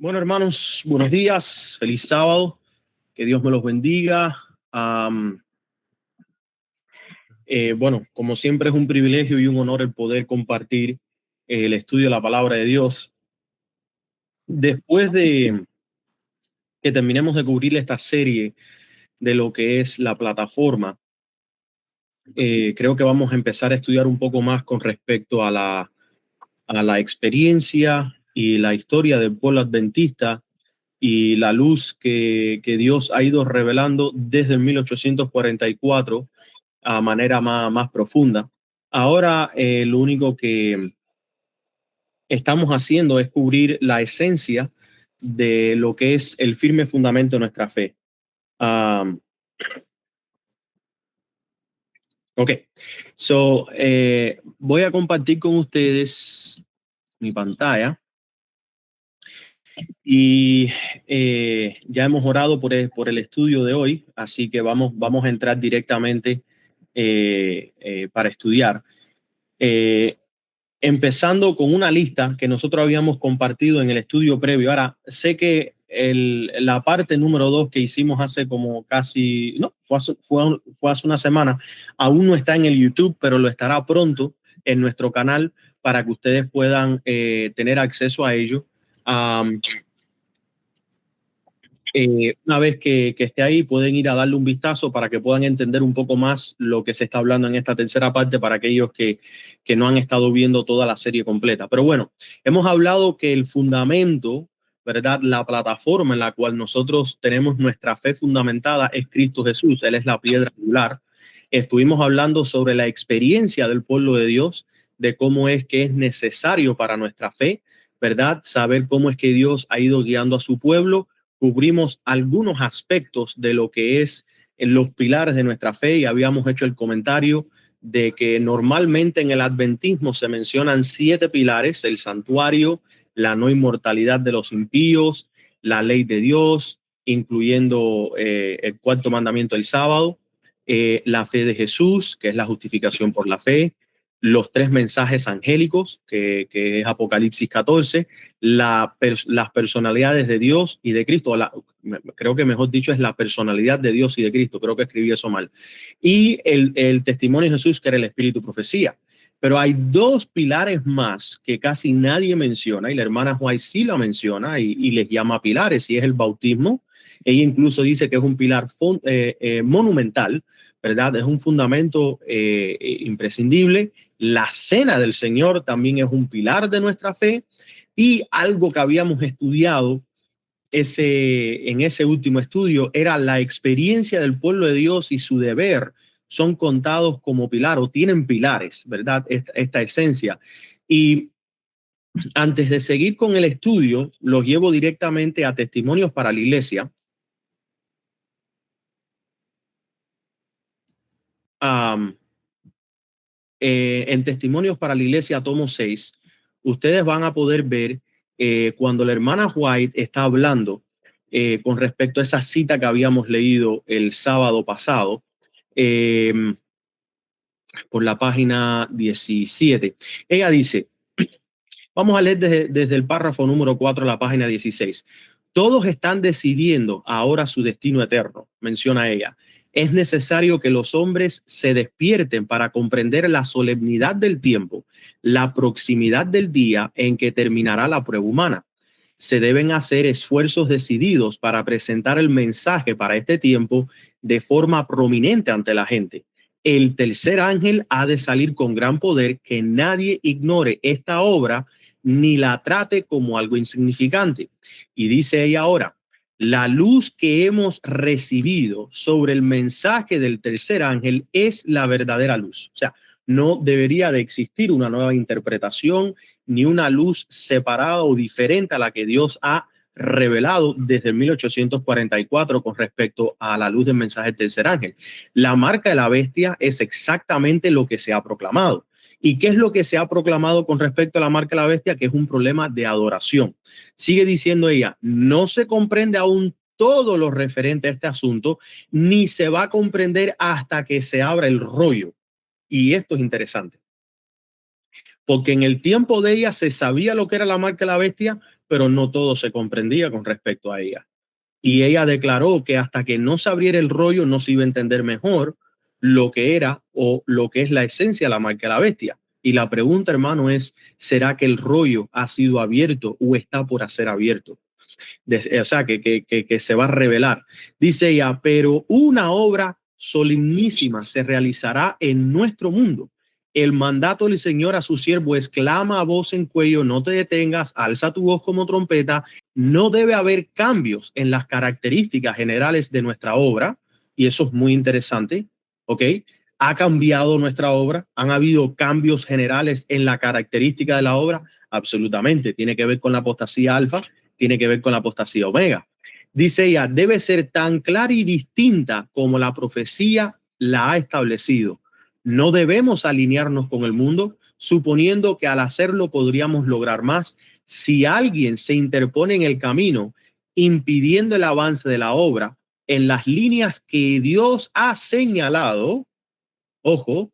Bueno, hermanos, buenos días, feliz sábado, que Dios me los bendiga. Bueno, como siempre es un privilegio y un honor el poder compartir el estudio de la palabra de Dios. Después de que terminemos de cubrir esta serie de lo que es la plataforma, creo que vamos a empezar a estudiar un poco más con respecto a la experiencia y la historia del pueblo adventista y la luz que Dios ha ido revelando desde el 1844 a manera más profunda. Ahora lo único que estamos haciendo es cubrir la esencia de lo que es el firme fundamento de nuestra fe. Ok, voy a compartir con ustedes mi pantalla. Y ya hemos orado por el estudio de hoy, así que vamos a entrar directamente para estudiar. Empezando con una lista que nosotros habíamos compartido en el estudio previo. Ahora, sé que la parte número 2 que hicimos hace como casi, no, fue hace una semana, aún no está en el YouTube, pero lo estará pronto en nuestro canal para que ustedes puedan tener acceso a ello. Una vez que esté ahí, pueden ir a darle un vistazo para que puedan entender un poco más lo que se está hablando en esta tercera parte para aquellos que no han estado viendo toda la serie completa. Pero bueno, hemos hablado que el fundamento, ¿verdad? La plataforma en la cual nosotros tenemos nuestra fe fundamentada es Cristo Jesús. Él es la piedra angular. Estuvimos hablando sobre la experiencia del pueblo de Dios, de cómo es que es necesario para nuestra fe, ¿verdad? Saber cómo es que Dios ha ido guiando a su pueblo. Cubrimos algunos aspectos de lo que es los pilares de nuestra fe y habíamos hecho el comentario de que normalmente en el adventismo se mencionan 7 pilares: el santuario, la no inmortalidad de los impíos, la ley de Dios, incluyendo el cuarto mandamiento, el sábado, la fe de Jesús, que es la justificación por la fe, los 3 mensajes angélicos, que es Apocalipsis 14, las personalidades de Dios y de Cristo. Creo que mejor dicho es la personalidad de Dios y de Cristo. Creo que escribí eso mal. Y el testimonio de Jesús, que era el espíritu profecía. Pero hay 2 pilares más que casi nadie menciona, y la hermana White sí la menciona y les llama pilares, y es el bautismo. Ella incluso dice que es un pilar monumental, ¿verdad? Es un fundamento imprescindible. La cena del Señor también es un pilar de nuestra fe, y algo que habíamos estudiado en ese último estudio era la experiencia del pueblo de Dios y su deber son contados como pilar o tienen pilares, ¿verdad? Esta esencia. Y antes de seguir con el estudio, los llevo directamente a Testimonios para la Iglesia. En Testimonios para la Iglesia, tomo 6, ustedes van a poder ver cuando la hermana White está hablando con respecto a esa cita que habíamos leído el sábado pasado, por la página 17. Ella dice, vamos a leer desde el párrafo número 4 de la página 16. Todos están decidiendo ahora su destino eterno, menciona ella. Es necesario que los hombres se despierten para comprender la solemnidad del tiempo, la proximidad del día en que terminará la prueba humana. Se deben hacer esfuerzos decididos para presentar el mensaje para este tiempo de forma prominente ante la gente. El tercer ángel ha de salir con gran poder, que nadie ignore esta obra ni la trate como algo insignificante. Y dice ella ahora, la luz que hemos recibido sobre el mensaje del tercer ángel es la verdadera luz. O sea, no debería de existir una nueva interpretación ni una luz separada o diferente a la que Dios ha revelado desde 1844 con respecto a la luz del mensaje del tercer ángel. La marca de la bestia es exactamente lo que se ha proclamado. ¿Y qué es lo que se ha proclamado con respecto a la marca de la bestia? Que es un problema de adoración. Sigue diciendo ella, no se comprende aún todo lo referente a este asunto, ni se va a comprender hasta que se abra el rollo. Y esto es interesante, porque en el tiempo de ella se sabía lo que era la marca de la bestia, pero no todo se comprendía con respecto a ella. Y ella declaró que hasta que no se abriera el rollo no se iba a entender mejor lo que era o lo que es la esencia de la marca de la bestia. Y la pregunta, hermano, es, ¿será que el rollo ha sido abierto o está por ser abierto? O sea, que se va a revelar. Dice ella, pero una obra solemnísima se realizará en nuestro mundo. El mandato del Señor a su siervo es: clama a voz en cuello, no te detengas, alza tu voz como trompeta. No debe haber cambios en las características generales de nuestra obra, y eso es muy interesante, ¿ok? ¿Ha cambiado nuestra obra? ¿Han habido cambios generales en la característica de la obra? Absolutamente. Tiene que ver con la apostasía alfa, tiene que ver con la apostasía omega. Dice ella, debe ser tan clara y distinta como la profecía la ha establecido. No debemos alinearnos con el mundo, suponiendo que al hacerlo podríamos lograr más. Si alguien se interpone en el camino, impidiendo el avance de la obra en las líneas que Dios ha señalado, ojo,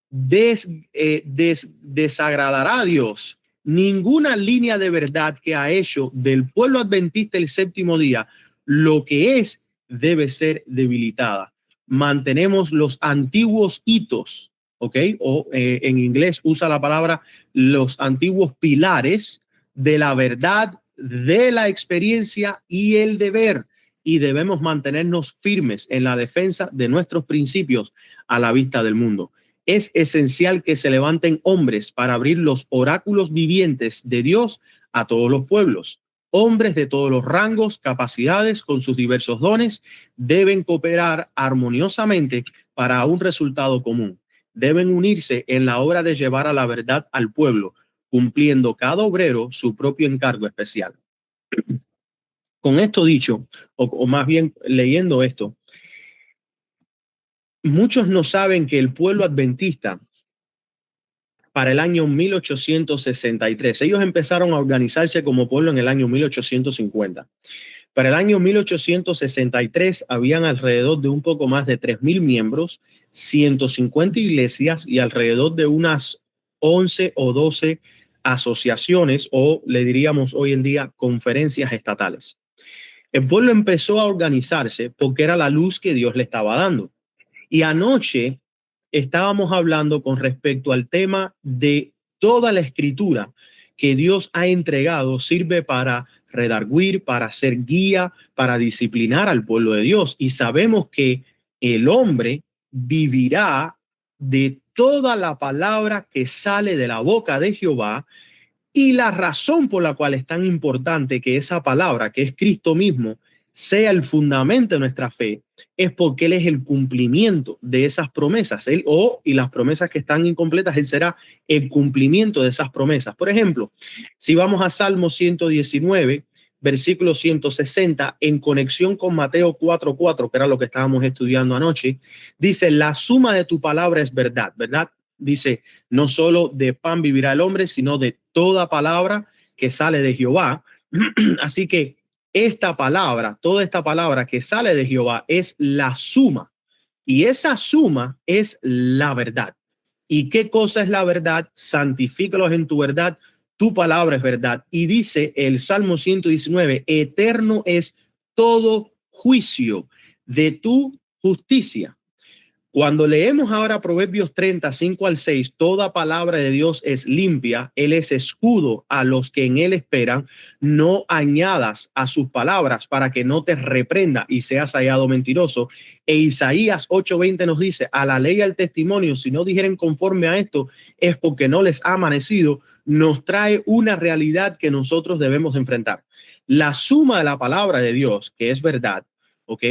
desagradará a Dios. Ninguna línea de verdad que ha hecho del pueblo adventista el séptimo día lo que es debe ser debilitada. Mantenemos los antiguos hitos, ¿ok? O en inglés usa la palabra los antiguos pilares de la verdad, de la experiencia y el deber. Y debemos mantenernos firmes en la defensa de nuestros principios a la vista del mundo. Es esencial que se levanten hombres para abrir los oráculos vivientes de Dios a todos los pueblos. Hombres de todos los rangos, capacidades, con sus diversos dones, deben cooperar armoniosamente para un resultado común. Deben unirse en la obra de llevar a la verdad al pueblo, cumpliendo cada obrero su propio encargo especial. Con esto dicho, o más bien leyendo esto, muchos no saben que el pueblo adventista, para el año 1863, ellos empezaron a organizarse como pueblo en el año 1850. Para el año 1863 habían alrededor de un poco más de 3,000 miembros, 150 iglesias y alrededor de unas 11 o 12 asociaciones, o le diríamos hoy en día conferencias estatales. El pueblo empezó a organizarse porque era la luz que Dios le estaba dando. Y anoche estábamos hablando con respecto al tema de toda la escritura que Dios ha entregado, sirve para redarguir, para ser guía, para disciplinar al pueblo de Dios. Y sabemos que el hombre vivirá de toda la palabra que sale de la boca de Jehová. Y la razón por la cual es tan importante que esa palabra, que es Cristo mismo, sea el fundamento de nuestra fe, es porque Él es el cumplimiento de esas promesas. Y las promesas que están incompletas, Él será el cumplimiento de esas promesas. Por ejemplo, si vamos a Salmo 119, versículo 160, en conexión con Mateo 4:4, que era lo que estábamos estudiando anoche, dice, la suma de tu palabra es verdad, ¿verdad? Dice, no solo de pan vivirá el hombre, sino de toda palabra que sale de Jehová. Así que esta palabra, toda esta palabra que sale de Jehová es la suma. Y esa suma es la verdad. ¿Y qué cosa es la verdad? Santifícalos en tu verdad. Tu palabra es verdad. Y dice el Salmo 119, eterno es todo juicio de tu justicia. Cuando leemos ahora Proverbios 30:5-6, toda palabra de Dios es limpia, Él es escudo a los que en Él esperan. No añadas a sus palabras para que no te reprenda y seas hallado mentiroso. E Isaías 8:20 nos dice, a la ley y al testimonio, si no dijeren conforme a esto, es porque no les ha amanecido. Nos trae una realidad que nosotros debemos enfrentar. La suma de la palabra de Dios, que es verdad, ¿ok?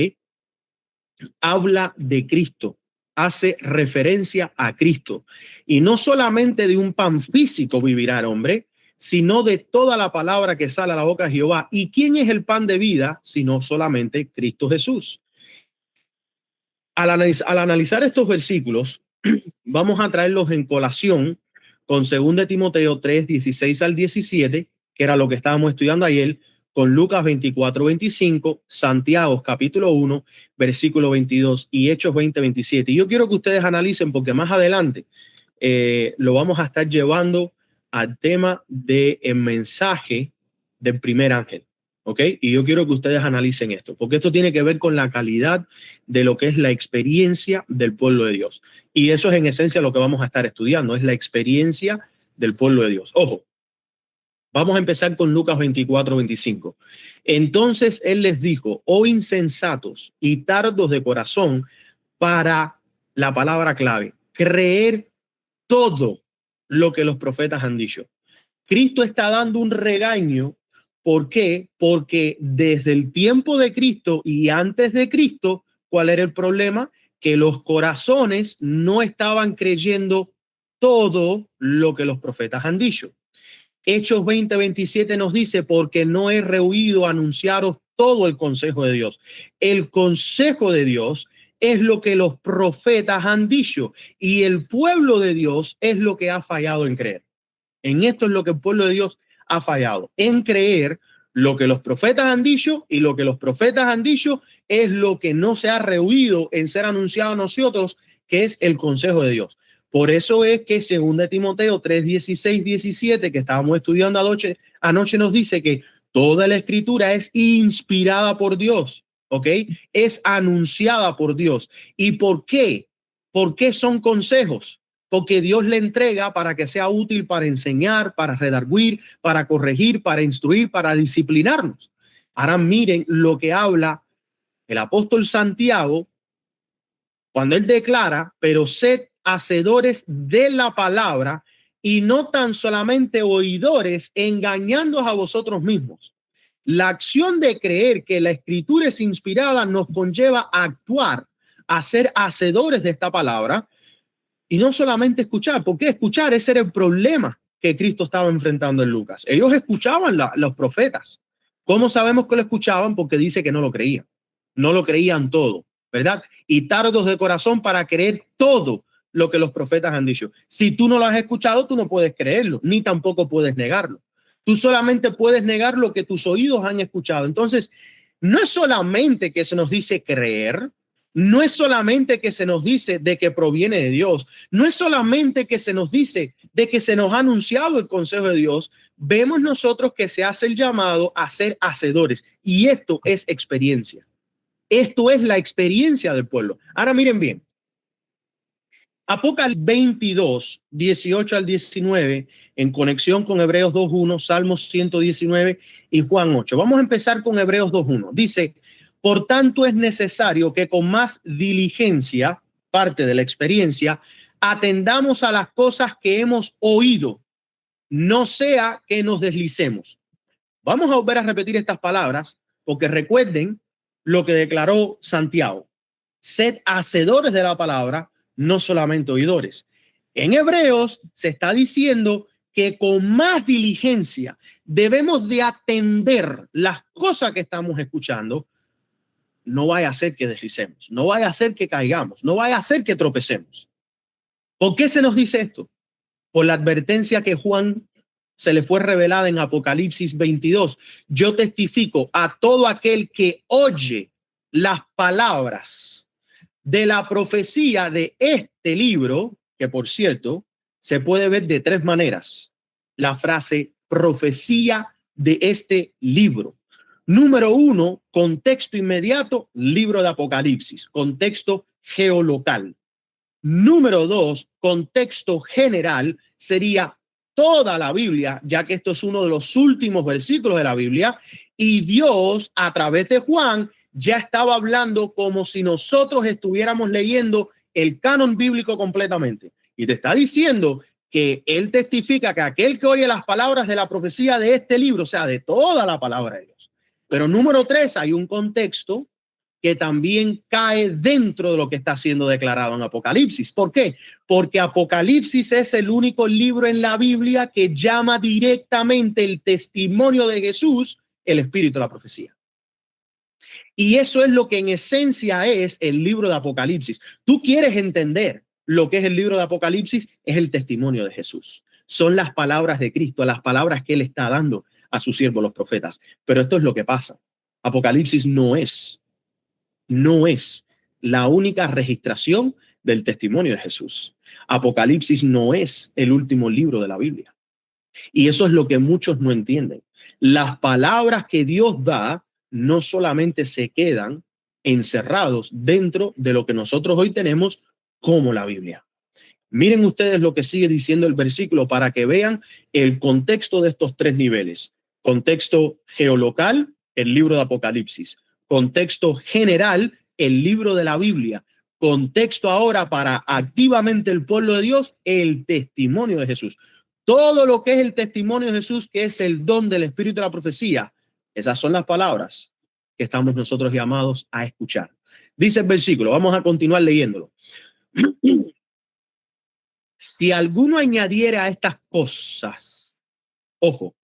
Habla de Cristo, hace referencia a Cristo. Y no solamente de un pan físico vivirá el hombre, sino de toda la palabra que sale a la boca de Jehová. ¿Y quién es el pan de vida? Sino solamente Cristo Jesús. Al analizar estos versículos, vamos a traerlos en colación con 2 Timoteo 3:16-17, que era lo que estábamos estudiando ayer, con Lucas 24:25, Santiago capítulo 1, versículo 22 y Hechos 20:27. Y yo quiero que ustedes analicen porque más adelante lo vamos a estar llevando al tema del mensaje del primer ángel. ¿Ok? Y yo quiero que ustedes analicen esto, porque esto tiene que ver con la calidad de lo que es la experiencia del pueblo de Dios. Y eso es en esencia lo que vamos a estar estudiando, es la experiencia del pueblo de Dios. Ojo, vamos a empezar con Lucas 24-25. Entonces él les dijo, oh insensatos y tardos de corazón para la palabra clave, creer todo lo que los profetas han dicho. Cristo está dando un regaño. ¿Por qué? Porque desde el tiempo de Cristo y antes de Cristo, ¿cuál era el problema? Que los corazones no estaban creyendo todo lo que los profetas han dicho. Hechos 20:27 nos dice, porque no he rehuido anunciaros todo el consejo de Dios. El consejo de Dios es lo que los profetas han dicho y el pueblo de Dios es lo que ha fallado en creer. En esto es lo que el pueblo de Dios ha fallado, en creer lo que los profetas han dicho, y lo que los profetas han dicho es lo que no se ha rehuido en ser anunciado a nosotros, que es el consejo de Dios. Por eso es que 2 Timoteo 3:16-17, que estábamos estudiando anoche nos dice que toda la escritura es inspirada por Dios, ¿ok? Es anunciada por Dios. ¿Y por qué? ¿Por qué son consejos? Porque Dios le entrega para que sea útil para enseñar, para redarguir, para corregir, para instruir, para disciplinarnos. Ahora miren lo que habla el apóstol Santiago cuando él declara, pero sed hacedores de la palabra y no tan solamente oidores, engañándoos a vosotros mismos. La acción de creer que la escritura es inspirada nos conlleva a actuar, a ser hacedores de esta palabra. Y no solamente escuchar, porque escuchar ese era el problema que Cristo estaba enfrentando en Lucas. Ellos escuchaban los profetas. ¿Cómo sabemos que lo escuchaban? Porque dice que no lo creían. No lo creían todo, ¿verdad? Y tardos de corazón para creer todo lo que los profetas han dicho. Si tú no lo has escuchado, tú no puedes creerlo, ni tampoco puedes negarlo. Tú solamente puedes negar lo que tus oídos han escuchado. Entonces, no es solamente que se nos dice creer, no es solamente que se nos dice de que proviene de Dios, no es solamente que se nos dice de que se nos ha anunciado el consejo de Dios, vemos nosotros que se hace el llamado a ser hacedores, y esto es experiencia. Esto es la experiencia del pueblo. Ahora miren bien, Apocalipsis 22:18-19, en conexión con Hebreos 2:1, Salmos 119 y Juan 8. Vamos a empezar con Hebreos 2:1. Dice, por tanto es necesario que con más diligencia, parte de la experiencia, atendamos a las cosas que hemos oído, no sea que nos deslicemos. Vamos a volver a repetir estas palabras, porque recuerden lo que declaró Santiago. Sed hacedores de la palabra, no solamente oidores. En Hebreos se está diciendo que con más diligencia debemos de atender las cosas que estamos escuchando. No vaya a ser que deslicemos, no vaya a ser que caigamos, no vaya a ser que tropecemos. ¿Por qué se nos dice esto? Por la advertencia que Juan se le fue revelada en Apocalipsis 22. Yo testifico a todo aquel que oye las palabras de la profecía de este libro, que por cierto se puede ver de tres maneras. La frase profecía de este libro. Número uno, contexto inmediato, libro de Apocalipsis, contexto geolocal. Número dos, contexto general, sería toda la Biblia, ya que esto es uno de los últimos versículos de la Biblia, y Dios a través de Juan ya estaba hablando como si nosotros estuviéramos leyendo el canon bíblico completamente. Y te está diciendo que él testifica que aquel que oye las palabras de la profecía de este libro, o sea, de toda la palabra de Dios. Pero número tres, hay un contexto que también cae dentro de lo que está siendo declarado en Apocalipsis. ¿Por qué? Porque Apocalipsis es el único libro en la Biblia que llama directamente el testimonio de Jesús el espíritu de la profecía. Y eso es lo que en esencia es el libro de Apocalipsis. Tú quieres entender lo que es el libro de Apocalipsis, es el testimonio de Jesús. Son las palabras de Cristo, las palabras que él está dando a sus siervos los profetas. Pero esto es lo que pasa. Apocalipsis no es la única registración del testimonio de Jesús. Apocalipsis no es el último libro de la Biblia. Y eso es lo que muchos no entienden. Las palabras que Dios da no solamente se quedan encerrados dentro de lo que nosotros hoy tenemos como la Biblia. Miren ustedes lo que sigue diciendo el versículo para que vean el contexto de estos tres niveles. Contexto geolocal, el libro de Apocalipsis. Contexto general, el libro de la Biblia. Contexto ahora para activamente el pueblo de Dios, el testimonio de Jesús. Todo lo que es el testimonio de Jesús, que es el don del Espíritu de la profecía, esas son las palabras que estamos nosotros llamados a escuchar. Dice el versículo, vamos a continuar leyéndolo. Si alguno añadiera a estas cosas, ojo,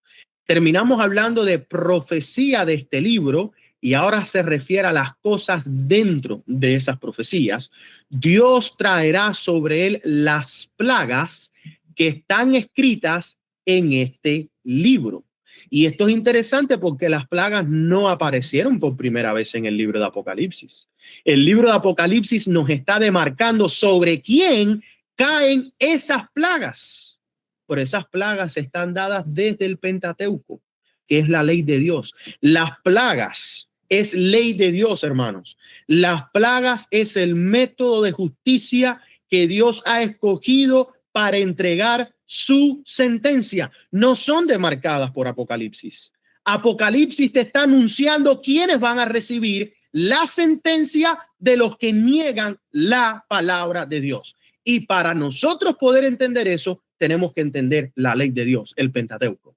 terminamos hablando de profecía de este libro y ahora se refiere a las cosas dentro de esas profecías. Dios traerá sobre él las plagas que están escritas en este libro. Y esto es interesante porque las plagas no aparecieron por primera vez en el libro de Apocalipsis. El libro de Apocalipsis nos está demarcando sobre quién caen esas plagas. Por esas plagas están dadas desde el Pentateuco, que es la ley de Dios. Las plagas es ley de Dios, hermanos. Las plagas es el método de justicia que Dios ha escogido para entregar su sentencia. No son demarcadas por Apocalipsis. Apocalipsis te está anunciando quiénes van a recibir la sentencia de los que niegan la palabra de Dios. Y para nosotros poder entender eso, tenemos que entender la ley de Dios, el Pentateuco,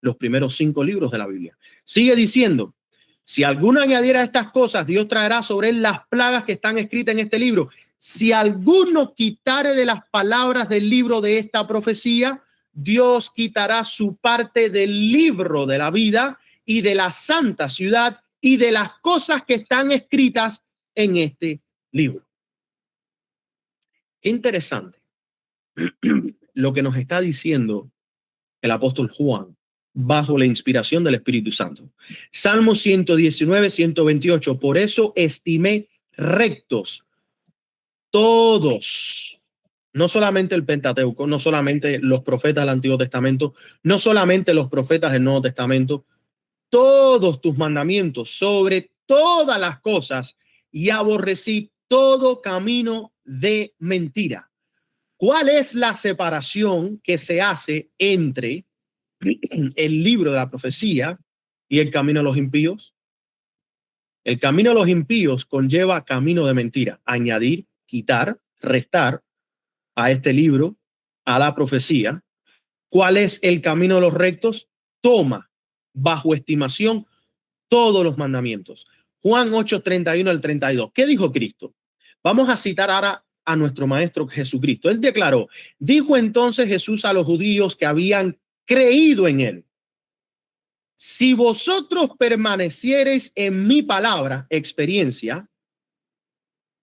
los primeros 5 libros de la Biblia. Sigue diciendo, si alguno añadiera a estas cosas, Dios traerá sobre él las plagas que están escritas en este libro. Si alguno quitare de las palabras del libro de esta profecía, Dios quitará su parte del libro de la vida y de la santa ciudad y de las cosas que están escritas en este libro. Qué interesante lo que nos está diciendo el apóstol Juan bajo la inspiración del Espíritu Santo. Salmo 119, 128. Por eso estimé rectos todos, no solamente el Pentateuco, no solamente los profetas del Antiguo Testamento, no solamente los profetas del Nuevo Testamento, todos tus mandamientos sobre todas las cosas y aborrecí todo camino de mentira. ¿Cuál es la separación que se hace entre el libro de la profecía y el camino de los impíos? El camino de los impíos conlleva camino de mentira, añadir, quitar, restar a este libro, a la profecía. ¿Cuál es el camino de los rectos? Toma bajo estimación todos los mandamientos. Juan 8, 31 al 32. ¿Qué dijo Cristo? Vamos a citar ahora a nuestro maestro Jesucristo. Él declaró, dijo entonces Jesús a los judíos que habían creído en él: si vosotros permaneciereis en mi palabra, experiencia,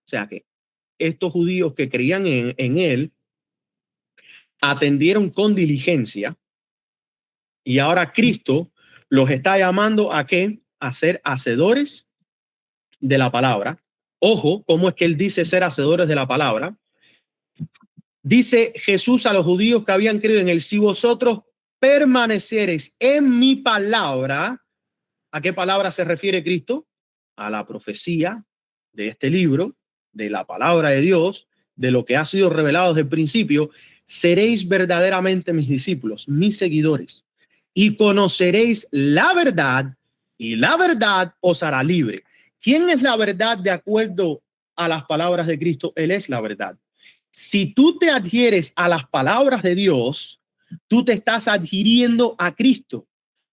o sea que estos judíos que creían en él atendieron con diligencia y ahora Cristo los está llamando a ¿qué? A ser hacedores de la palabra. Ojo, ¿cómo es que él dice ser hacedores de la palabra? Dice Jesús a los judíos que habían creído en él: si vosotros permaneciereis en mi palabra. ¿A qué palabra se refiere Cristo? A la profecía de este libro, de la palabra de Dios, de lo que ha sido revelado desde el principio. Seréis verdaderamente mis discípulos, mis seguidores, y conoceréis la verdad, y la verdad os hará libre. ¿Quién es la verdad de acuerdo a las palabras de Cristo? Él es la verdad. Si tú te adhieres a las palabras de Dios, tú te estás adhiriendo a Cristo.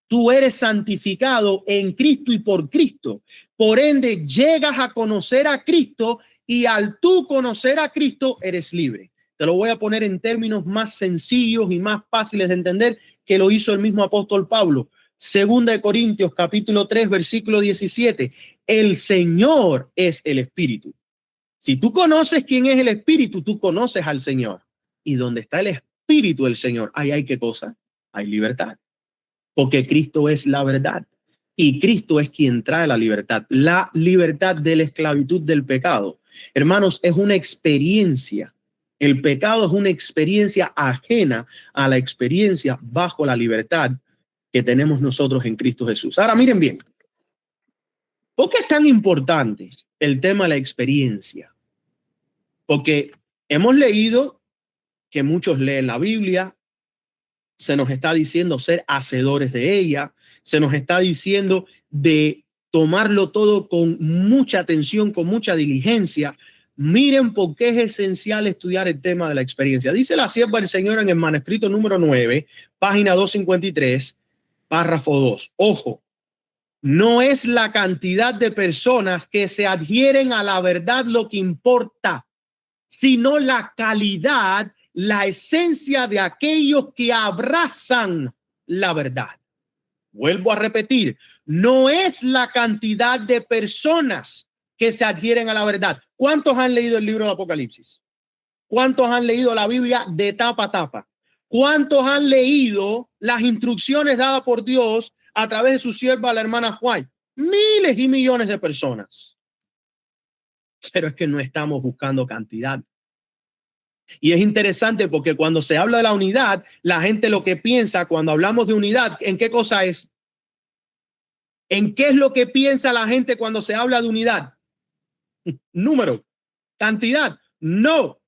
Tú eres santificado en Cristo y por Cristo. Por ende, llegas a conocer a Cristo y al tú conocer a Cristo, eres libre. Te lo voy a poner en términos más sencillos y más fáciles de entender que lo hizo el mismo apóstol Pablo. 2 Corintios capítulo 3, versículo 17. El Señor es el Espíritu. Si tú conoces quién es el Espíritu, tú conoces al Señor. Y donde está el Espíritu del Señor, ahí hay ¿qué cosa? Hay libertad. Porque Cristo es la verdad. Y Cristo es quien trae la libertad de la esclavitud del pecado. Hermanos, es una experiencia El pecado es una experiencia ajena a la experiencia bajo la libertad que tenemos nosotros en Cristo Jesús. Ahora miren bien, ¿por qué es tan importante el tema de la experiencia? Porque hemos leído que muchos leen la Biblia, se nos está diciendo ser hacedores de ella, se nos está diciendo de tomarlo todo con mucha atención, con mucha diligencia. Miren por qué es esencial estudiar el tema de la experiencia. Dice la sierva del Señor en el manuscrito número 9, página 253, párrafo 2. Ojo, no es la cantidad de personas que se adhieren a la verdad lo que importa, sino la calidad, la esencia de aquellos que abrazan la verdad. Vuelvo a repetir, no es la cantidad de personas que se adhieren a la verdad. ¿Cuántos han leído el libro de Apocalipsis? ¿Cuántos han leído la Biblia de tapa a tapa? ¿Cuántos han leído las instrucciones dadas por Dios a través de su sierva, la hermana White? Miles y millones de personas. Pero es que no estamos buscando cantidad. Y es interesante porque cuando se habla de la unidad, la gente lo que piensa cuando hablamos de unidad, ¿en qué cosa es? ¿En qué es lo que piensa la gente cuando se habla de unidad? Número, cantidad. No,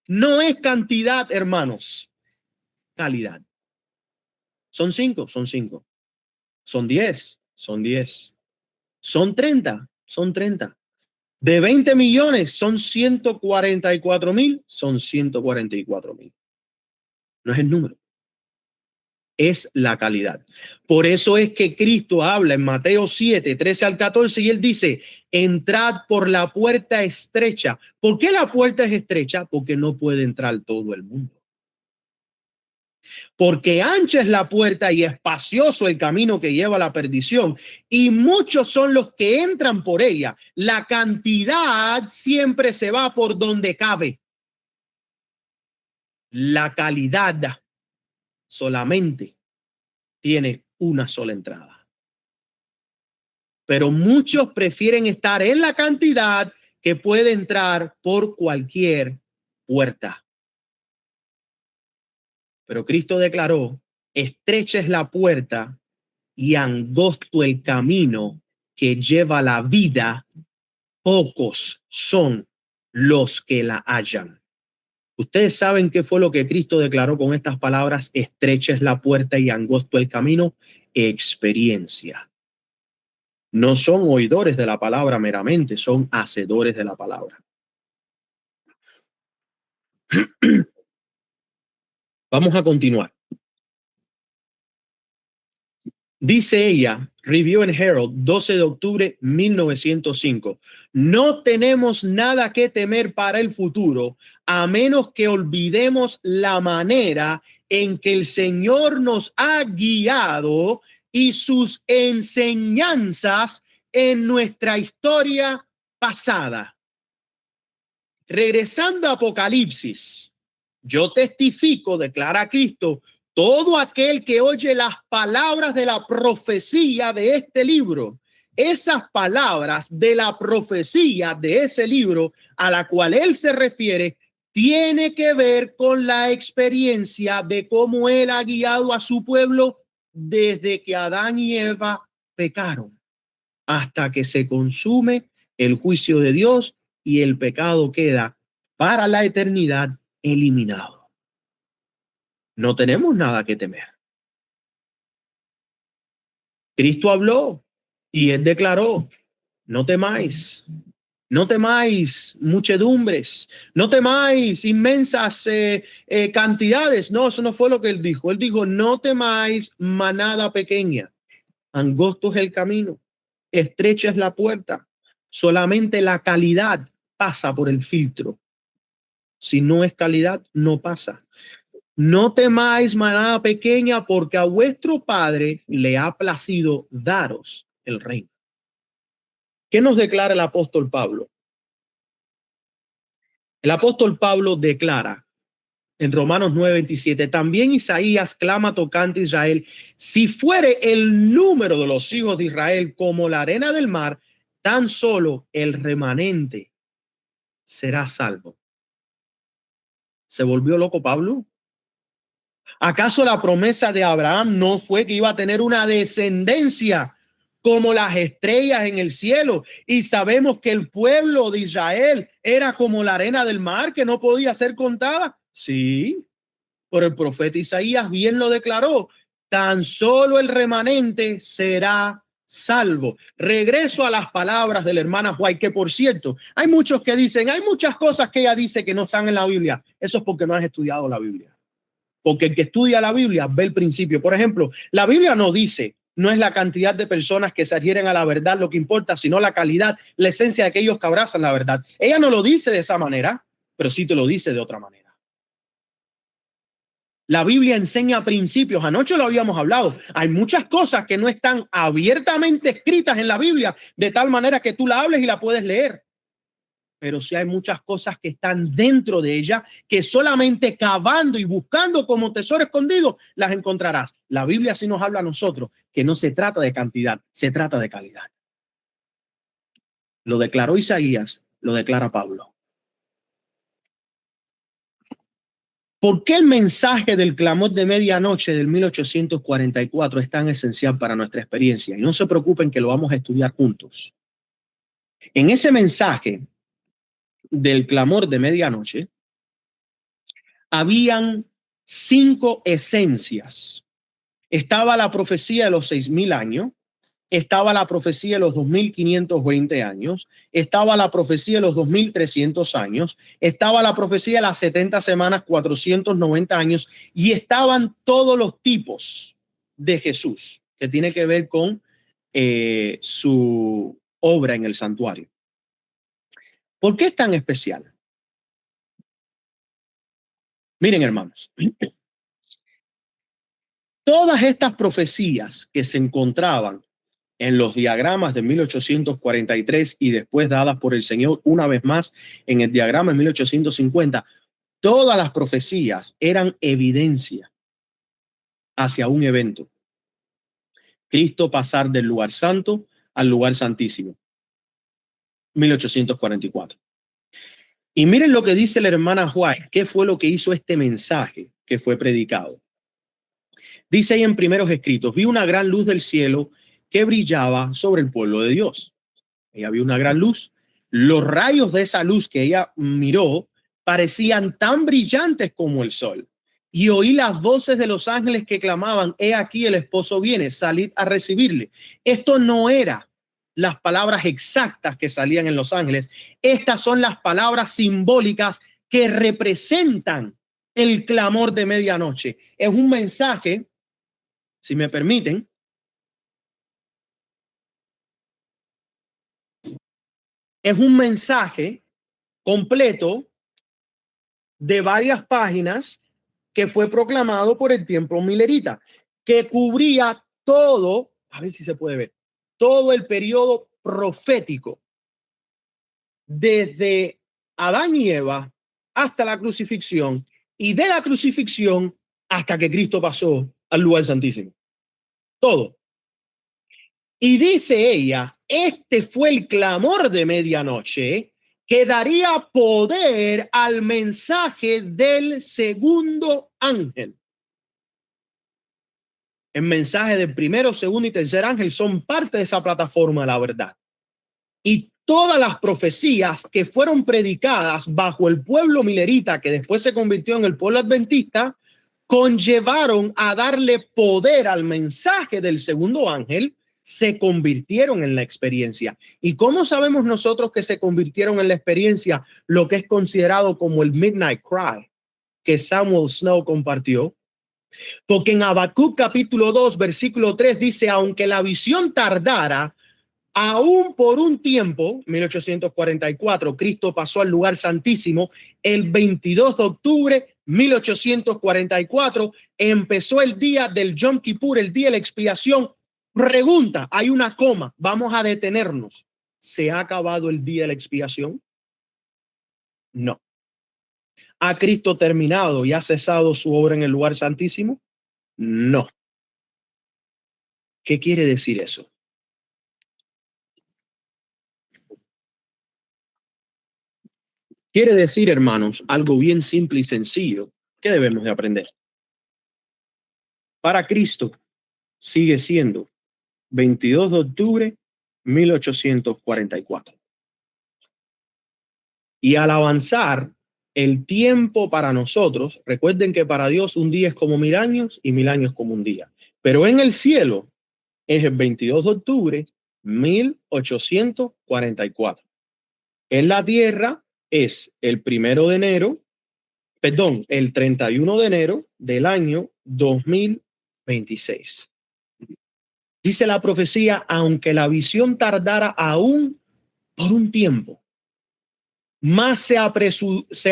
no es cantidad, hermanos. Calidad. Son 5, son 5. Son 10, son 10. Son 30, son 30. De 20 millones, son 144,000, son 144,000. No es el número, es la calidad. Por eso es que Cristo habla en Mateo 7, 13 al 14 y él dice, entrad por la puerta estrecha. ¿Por qué la puerta es estrecha? Porque no puede entrar todo el mundo. Porque ancha es la puerta y espacioso el camino que lleva a la perdición, y muchos son los que entran por ella. La cantidad siempre se va por donde cabe. La calidad solamente tiene una sola entrada. Pero muchos prefieren estar en la cantidad que puede entrar por cualquier puerta. Pero Cristo declaró, estrecha es la puerta y angosto el camino que lleva la vida, pocos son los que la hallan. Ustedes saben qué fue lo que Cristo declaró con estas palabras, estrecha es la puerta y angosto el camino, experiencia. No son oidores de la palabra meramente, son hacedores de la palabra. Vamos a continuar. Dice ella, Review and Herald, 12 de octubre 1905. No tenemos nada que temer para el futuro, a menos que olvidemos la manera en que el Señor nos ha guiado y sus enseñanzas en nuestra historia pasada. Regresando a Apocalipsis, yo testifico, declara Cristo, todo aquel que oye las palabras de la profecía de este libro, esas palabras de la profecía de ese libro a la cual él se refiere, tiene que ver con la experiencia de cómo él ha guiado a su pueblo desde que Adán y Eva pecaron hasta que se consume el juicio de Dios y el pecado queda para la eternidad eliminado. No tenemos nada que temer. Cristo habló y él declaró, no temáis, no temáis muchedumbres, no temáis inmensas cantidades. No, eso no fue lo que él dijo. Él dijo, no temáis manada pequeña, angosto es el camino, estrecha es la puerta, solamente la calidad pasa por el filtro. Si no es calidad, no pasa. No temáis manada pequeña, porque a vuestro Padre le ha placido daros el reino. ¿Qué nos declara el apóstol Pablo? El apóstol Pablo declara en Romanos 9:27, también Isaías clama tocante a Israel, si fuere el número de los hijos de Israel como la arena del mar, tan solo el remanente será salvo. ¿Se volvió loco Pablo? ¿Acaso la promesa de Abraham no fue que iba a tener una descendencia como las estrellas en el cielo? Y sabemos que el pueblo de Israel era como la arena del mar, que no podía ser contada. Sí, pero el profeta Isaías bien lo declaró. Tan solo el remanente será salvo. Regreso a las palabras de la hermana White, que por cierto, hay muchos que dicen, hay muchas cosas que ella dice que no están en la Biblia. Eso es porque no has estudiado la Biblia. Porque el que estudia la Biblia ve el principio. Por ejemplo, la Biblia no dice, no es la cantidad de personas que se adhieren a la verdad lo que importa, sino la calidad, la esencia de aquellos que abrazan la verdad. Ella no lo dice de esa manera, pero sí te lo dice de otra manera. La Biblia enseña principios. Anoche lo habíamos hablado. Hay muchas cosas que no están abiertamente escritas en la Biblia, de tal manera que tú la hables y la puedes leer. Pero sí hay muchas cosas que están dentro de ella, que solamente cavando y buscando como tesoro escondido las encontrarás. La Biblia sí nos habla a nosotros que no se trata de cantidad, se trata de calidad. Lo declaró Isaías, lo declara Pablo. ¿Por qué el mensaje del clamor de medianoche del 1844 es tan esencial para nuestra experiencia? Y no se preocupen que lo vamos a estudiar juntos. En ese mensaje del clamor de medianoche, habían 5 esencias. Estaba la profecía de los 6,000 años, estaba la profecía de los 2,520 años, estaba la profecía de los 2,300 años, estaba la profecía de las 70 semanas, 490 años, y estaban todos los tipos de Jesús, que tiene que ver con su obra en el santuario. ¿Por qué es tan especial? Miren, hermanos, todas estas profecías que se encontraban en los diagramas de 1843 y después dadas por el Señor una vez más en el diagrama de 1850, todas las profecías eran evidencia hacia un evento. Cristo pasar del lugar santo al lugar santísimo. 1844. Y miren lo que dice la hermana White, qué fue lo que hizo este mensaje que fue predicado. Dice ahí en primeros escritos, vi una gran luz del cielo que brillaba sobre el pueblo de Dios. Ella vio una gran luz. Los rayos de esa luz que ella miró parecían tan brillantes como el sol. Y oí las voces de los ángeles que clamaban, he aquí el esposo viene, salid a recibirle. Esto no era las palabras exactas que salían en los ángeles. Estas son las palabras simbólicas que representan el clamor de medianoche. Es un mensaje, si me permiten, es un mensaje completo de varias páginas que fue proclamado por el templo milerita, que cubría todo, a ver si se puede ver, todo el periodo profético, desde Adán y Eva hasta la crucifixión, y de la crucifixión hasta que Cristo pasó al lugar santísimo. Todo. Y dice ella, este fue el clamor de medianoche que daría poder al mensaje del segundo ángel. El mensaje del primero, segundo y tercer ángel son parte de esa plataforma de la verdad. Y todas las profecías que fueron predicadas bajo el pueblo milerita, que después se convirtió en el pueblo adventista, conllevaron a darle poder al mensaje del segundo ángel, se convirtieron en la experiencia. ¿Y cómo sabemos nosotros que se convirtieron en la experiencia? Lo que es considerado como el Midnight Cry, que Samuel Snow compartió. Porque en Habacuc capítulo 2, versículo 3 dice, aunque la visión tardara, aún por un tiempo, 1844, Cristo pasó al lugar santísimo. El 22 de octubre, 1844, empezó el día del Yom Kippur, el día de la expiación. Pregunta, hay una coma, vamos a detenernos. ¿Se ha acabado el día de la expiación? No. ¿Ha Cristo terminado y ha cesado su obra en el lugar santísimo? No. ¿Qué quiere decir eso? Quiere decir, hermanos, algo bien simple y sencillo que debemos de aprender. Para Cristo sigue siendo 22 de octubre 1844. Y al avanzar el tiempo para nosotros, recuerden que para Dios un día es como 1000 años y 1000 años como un día. Pero en el cielo es el 22 de octubre 1844. En la tierra es el 1 de enero, perdón, el 31 de enero del año 2026. Dice la profecía, aunque la visión tardara aún por un tiempo, más se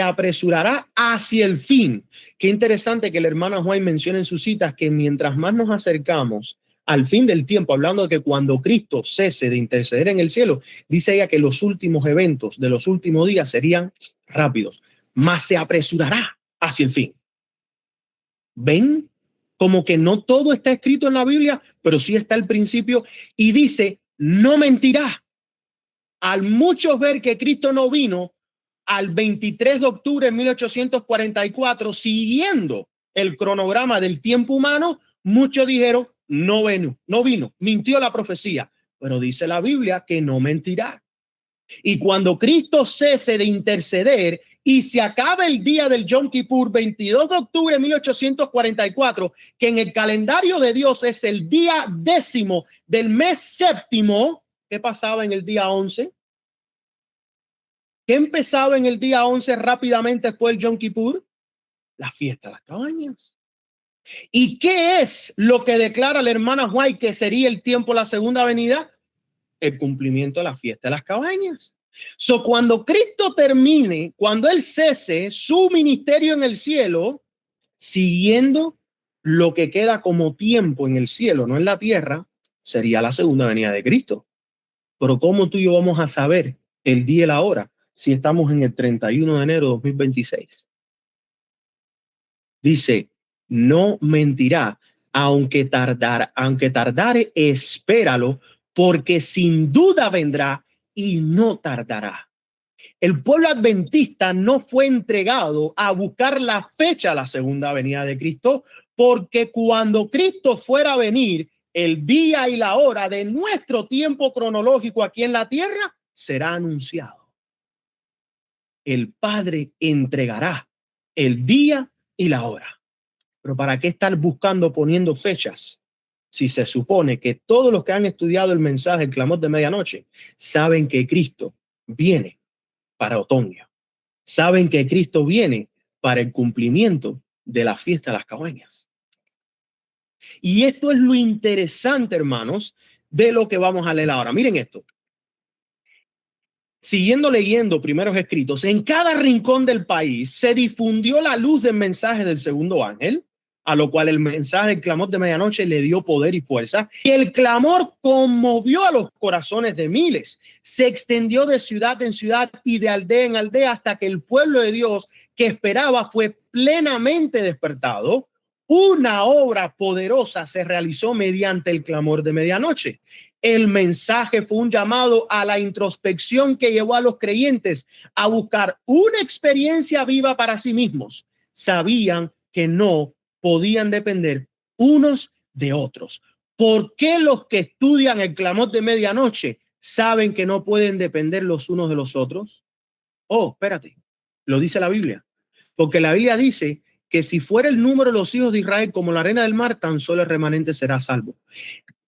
apresurará hacia el fin. Qué interesante que el hermano Juan menciona en sus citas que mientras más nos acercamos al fin del tiempo, hablando de que cuando Cristo cese de interceder en el cielo, dice ella que los últimos eventos de los últimos días serían rápidos, más se apresurará hacia el fin. ¿Ven? Como que no todo está escrito en la Biblia, pero sí está el principio y dice, no mentirá. Al muchos ver que Cristo no vino al 23 de octubre de 1844, siguiendo el cronograma del tiempo humano, muchos dijeron, no vino, mintió la profecía. Pero dice la Biblia que no mentirá. Y cuando Cristo cese de interceder y se acabe el día del Yom Kippur, 22 de octubre de 1844, que en el calendario de Dios es el día 10º del mes séptimo, ¿qué pasaba en el día 11? ¿Qué empezaba en el día 11 rápidamente después del Yom Kippur? La fiesta de las cabañas. ¿Y qué es lo que declara la hermana White que sería el tiempo de la segunda venida? El cumplimiento de la fiesta de las cabañas. So, cuando Cristo termine, cuando Él cese su ministerio en el cielo, siguiendo lo que queda como tiempo en el cielo, no en la tierra, sería la segunda venida de Cristo. Pero ¿cómo tú y yo vamos a saber el día y la hora si estamos en el 31 de enero de 2026? Dice, no mentirá, aunque tardare, espéralo, porque sin duda vendrá y no tardará. El pueblo adventista no fue entregado a buscar la fecha de la segunda venida de Cristo, porque cuando Cristo fuera a venir, el día y la hora de nuestro tiempo cronológico aquí en la tierra será anunciado. El Padre entregará el día y la hora. Pero ¿para qué estar buscando, poniendo fechas? Si se supone que todos los que han estudiado el mensaje, el clamor de medianoche, saben que Cristo viene para otoño. Saben que Cristo viene para el cumplimiento de la fiesta de las cabañas. Y esto es lo interesante, hermanos, de lo que vamos a leer ahora. Miren esto. Siguiendo leyendo primeros escritos, en cada rincón del país se difundió la luz del mensaje del segundo ángel, a lo cual el mensaje del clamor de medianoche le dio poder y fuerza. Y el clamor conmovió a los corazones de miles. Se extendió de ciudad en ciudad y de aldea en aldea hasta que el pueblo de Dios que esperaba fue plenamente despertado. Una obra poderosa se realizó mediante el clamor de medianoche. El mensaje fue un llamado a la introspección que llevó a los creyentes a buscar una experiencia viva para sí mismos. Sabían que no podían depender unos de otros. ¿Por qué los que estudian el clamor de medianoche saben que no pueden depender los unos de los otros? Oh, espérate, lo dice la Biblia. Porque la Biblia dice que si fuera el número de los hijos de Israel como la arena del mar, tan solo el remanente será salvo.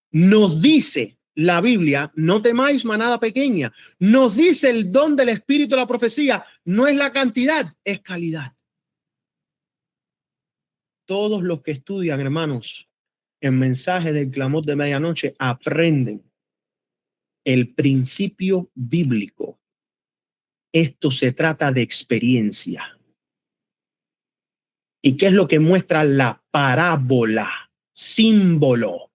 Nos dice la Biblia, no temáis manada pequeña. Nos dice el don del espíritu de la profecía, no es la cantidad, es calidad. Todos los que estudian, hermanos, el mensaje del clamor de medianoche aprenden el principio bíblico. Esto se trata de experiencia. ¿Y qué es lo que muestra la parábola, símbolo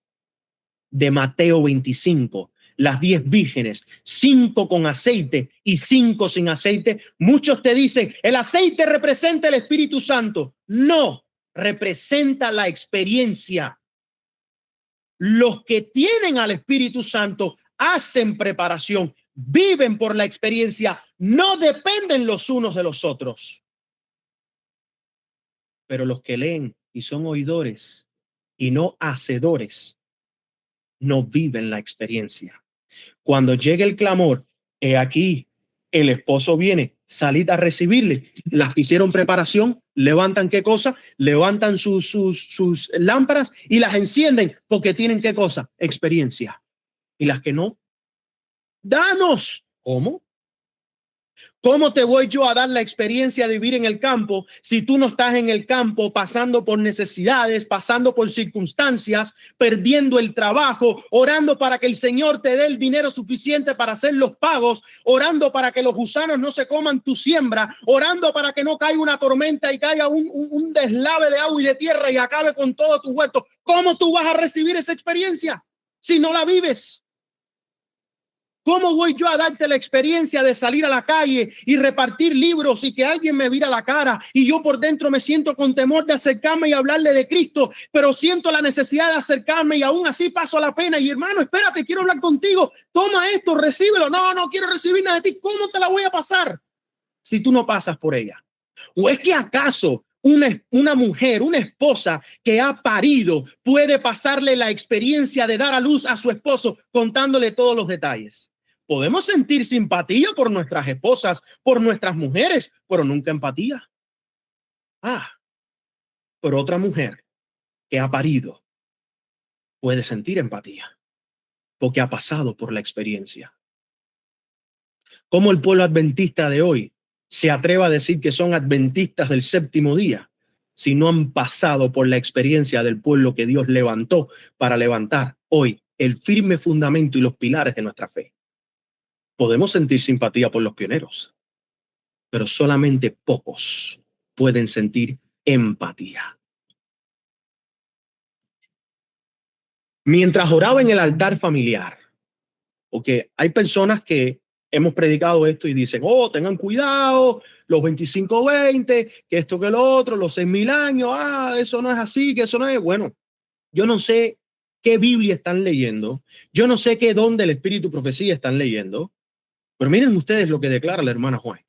de Mateo 25? Las 10 vírgenes, 5 con aceite y 5 sin aceite. Muchos te dicen, el aceite representa el Espíritu Santo. No, representa la experiencia. Los que tienen al Espíritu Santo hacen preparación, viven por la experiencia, no dependen los unos de los otros. Pero los que leen y son oidores y no hacedores, no viven la experiencia. Cuando llegue el clamor, he aquí, el esposo viene, salid a recibirle. Las que hicieron preparación, levantan qué cosa, levantan sus lámparas y las encienden porque tienen qué cosa, experiencia. Y las que no, danos. ¿Cómo? ¿Cómo te voy yo a dar la experiencia de vivir en el campo si tú no estás en el campo pasando por necesidades, pasando por circunstancias, perdiendo el trabajo, orando para que el Señor te dé el dinero suficiente para hacer los pagos, orando para que los gusanos no se coman tu siembra, orando para que no caiga una tormenta y caiga un deslave de agua y de tierra y acabe con todo tu huerto? ¿Cómo tú vas a recibir esa experiencia si no la vives? ¿Cómo voy yo a darte la experiencia de salir a la calle y repartir libros y que alguien me vira la cara y yo por dentro me siento con temor de acercarme y hablarle de Cristo, pero siento la necesidad de acercarme y aún así paso la pena? Y hermano, espérate, quiero hablar contigo, toma esto, recíbelo. No, no quiero recibir nada de ti. ¿Cómo te la voy a pasar si tú no pasas por ella? ¿O es que acaso una mujer, una esposa que ha parido puede pasarle la experiencia de dar a luz a su esposo contándole todos los detalles? Podemos sentir simpatía por nuestras esposas, por nuestras mujeres, pero nunca empatía. Pero otra mujer que ha parido puede sentir empatía porque ha pasado por la experiencia. ¿Cómo el pueblo adventista de hoy se atreve a decir que son adventistas del séptimo día si no han pasado por la experiencia del pueblo que Dios levantó para levantar hoy el firme fundamento y los pilares de nuestra fe? Podemos sentir simpatía por los pioneros, pero solamente pocos pueden sentir empatía. Mientras oraba en el altar familiar, porque hay personas que hemos predicado esto y dicen, oh, tengan cuidado, los 25-20, que esto que lo otro, los 6,000 años, eso no es así, que eso no es. Bueno, yo no sé qué Biblia están leyendo, yo no sé qué don del Espíritu Profecía están leyendo, pero miren ustedes lo que declara la hermana White.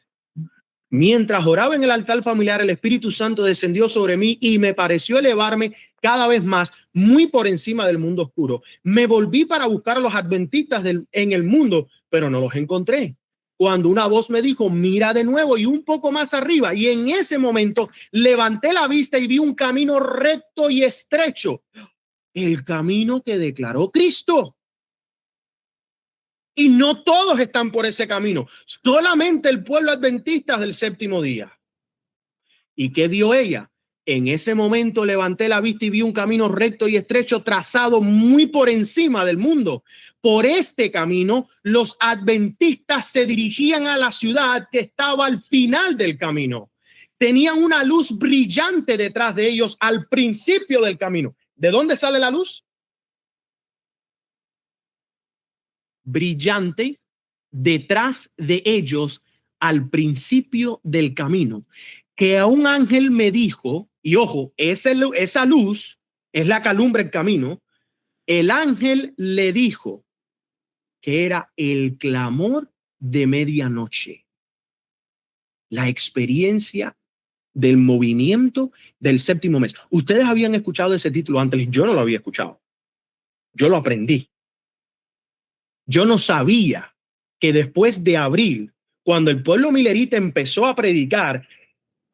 Mientras oraba en el altar familiar, el Espíritu Santo descendió sobre mí y me pareció elevarme cada vez más, muy por encima del mundo oscuro. Me volví para buscar a los adventistas en el mundo, pero no los encontré. Cuando una voz me dijo, mira de nuevo y un poco más arriba. Y en ese momento levanté la vista y vi un camino recto y estrecho. El camino que declaró Cristo. Y no todos están por ese camino, solamente el pueblo adventista del séptimo día. ¿Y qué vio ella? En ese momento levanté la vista y vi un camino recto y estrecho trazado muy por encima del mundo. Por este camino, los adventistas se dirigían a la ciudad que estaba al final del camino. Tenían una luz brillante detrás de ellos al principio del camino. ¿De dónde sale la luz? Brillante detrás de ellos al principio del camino, que a un ángel me dijo, y ojo, esa luz es la que alumbra el camino. El ángel le dijo que era el clamor de medianoche, la experiencia del movimiento del séptimo mes. Ustedes habían escuchado ese título antes, yo no lo había escuchado, yo lo aprendí. Yo no sabía que después de abril, cuando el pueblo milerita empezó a predicar,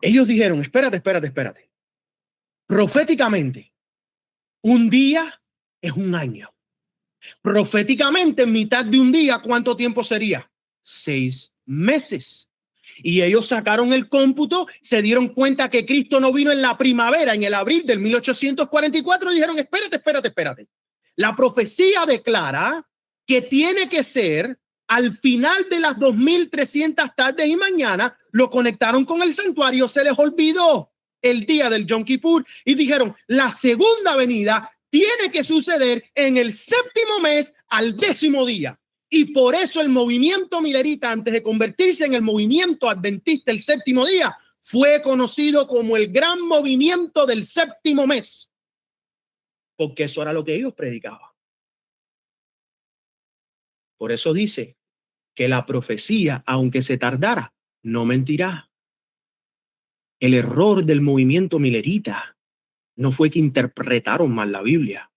ellos dijeron, espérate. Proféticamente, un día es un año. Proféticamente, en mitad de un día, ¿cuánto tiempo sería? 6 meses. Y ellos sacaron el cómputo, se dieron cuenta que Cristo no vino en la primavera, en el abril del 1844, y dijeron, espérate. La profecía declara que tiene que ser al final de las 2300 tardes y mañana. Lo conectaron con el santuario, se les olvidó el día del Yom Kippur y dijeron, la segunda venida tiene que suceder en el séptimo mes al 10º día. Y por eso el movimiento milerita, antes de convertirse en el movimiento adventista el séptimo día, fue conocido como el gran movimiento del séptimo mes, porque eso era lo que ellos predicaban. Por eso dice que la profecía, aunque se tardara, no mentirá. El error del movimiento millerita no fue que interpretaron mal la Biblia.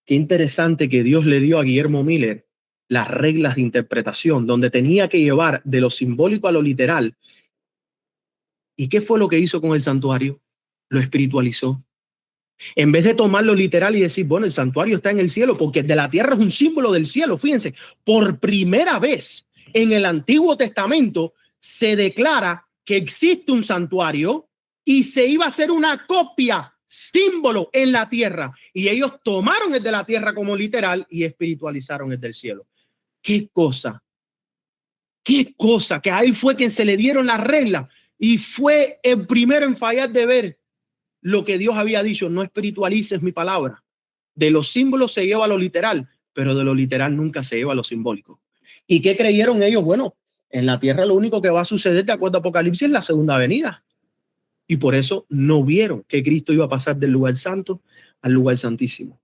Qué interesante que Dios le dio a Guillermo Miller las reglas de interpretación, donde tenía que llevar de lo simbólico a lo literal. ¿Y qué fue lo que hizo con el santuario? Lo espiritualizó. En vez de tomarlo literal y decir, bueno, el santuario está en el cielo, porque de la tierra es un símbolo del cielo. Fíjense, por primera vez en el Antiguo Testamento se declara que existe un santuario y se iba a hacer una copia, símbolo en la tierra. Y ellos tomaron el de la tierra como literal y espiritualizaron el del cielo. Qué cosa, que a él fue quien se le dieron las reglas y fue el primero en fallar de ver lo que Dios había dicho: no espiritualices mi palabra. De los símbolos se lleva a lo literal, pero de lo literal nunca se lleva a lo simbólico. ¿Y qué creyeron ellos? Bueno, en la tierra lo único que va a suceder, de acuerdo a Apocalipsis, es la segunda venida. Y por eso no vieron que Cristo iba a pasar del lugar santo al lugar santísimo.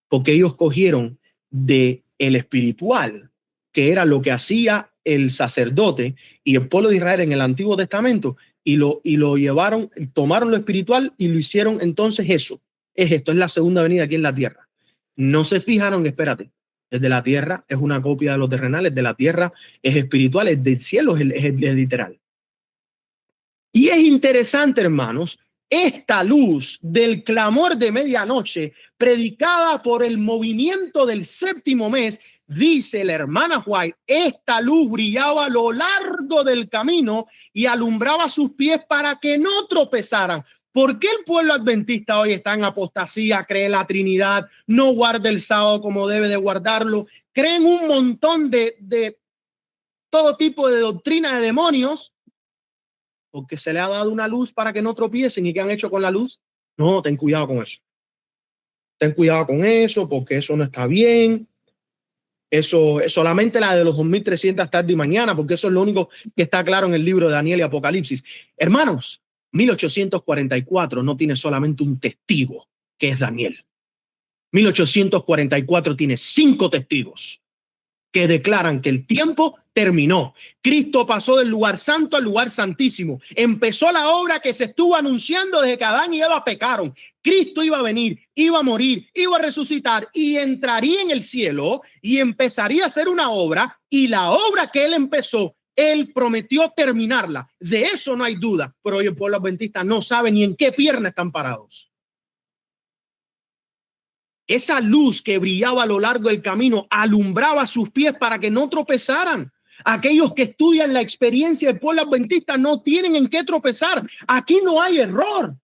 Porque ellos cogieron de el espiritual, que era lo que hacía el sacerdote y el pueblo de Israel en el Antiguo Testamento, y lo llevaron, tomaron lo espiritual y lo hicieron entonces eso. Esto es la segunda venida aquí en la tierra. No se fijaron, espérate, el de la tierra es una copia de lo terrenal, el de la tierra es espiritual, el del cielo es literal. Y es interesante, hermanos, esta luz del clamor de medianoche, predicada por el movimiento del séptimo mes, dice la hermana White, esta luz brillaba a lo largo del camino y alumbraba sus pies para que no tropezaran. ¿Por qué el pueblo adventista hoy está en apostasía? Cree en la Trinidad, no guarda el sábado como debe de guardarlo, creen un montón de todo tipo de doctrina de demonios, porque se le ha dado una luz para que no tropiecen. ¿Y qué han hecho con la luz? No, ten cuidado con eso. Ten cuidado con eso, porque eso no está bien. Eso es solamente la de los 2300 tarde y mañana, porque eso es lo único que está claro en el libro de Daniel y Apocalipsis. Hermanos, 1844 no tiene solamente un testigo, que es Daniel. 1844 tiene 5 testigos que declaran que el tiempo terminó. Cristo pasó del lugar santo al lugar santísimo. Empezó la obra que se estuvo anunciando desde que Adán y Eva pecaron. Cristo iba a venir, iba a morir, iba a resucitar y entraría en el cielo y empezaría a hacer una obra, y la obra que él empezó, él prometió terminarla. De eso no hay duda. Pero hoy el pueblo adventista no sabe ni en qué pierna están parados. Esa luz que brillaba a lo largo del camino alumbraba sus pies para que no tropezaran. Aquellos que estudian la experiencia del pueblo adventista no tienen en qué tropezar. Aquí no hay error,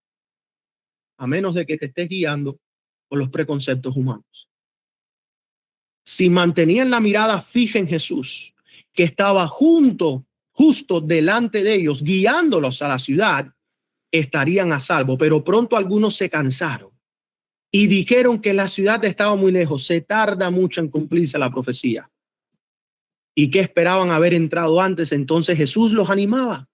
a menos de que te estés guiando por los preconceptos humanos. Si mantenían la mirada fija en Jesús, que estaba justo delante de ellos, guiándolos a la ciudad, estarían a salvo. Pero pronto algunos se cansaron y dijeron que la ciudad estaba muy lejos. Se tarda mucho en cumplirse la profecía. ¿Y qué esperaban haber entrado antes? Entonces Jesús los animaba.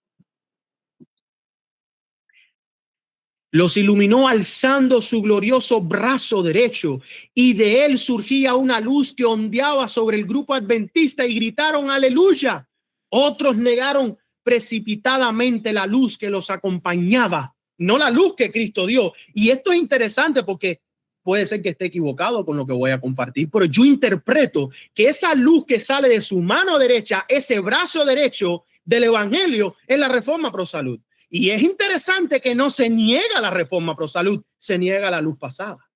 Los iluminó alzando su glorioso brazo derecho, y de él surgía una luz que ondeaba sobre el grupo adventista y gritaron aleluya. Otros negaron precipitadamente la luz que los acompañaba, no la luz que Cristo dio. Y esto es interesante porque puede ser que esté equivocado con lo que voy a compartir, pero yo interpreto que esa luz que sale de su mano derecha, ese brazo derecho del evangelio, es la Reforma Pro Salud. Y es interesante que no se niega la Reforma Pro Salud, se niega la luz pasada.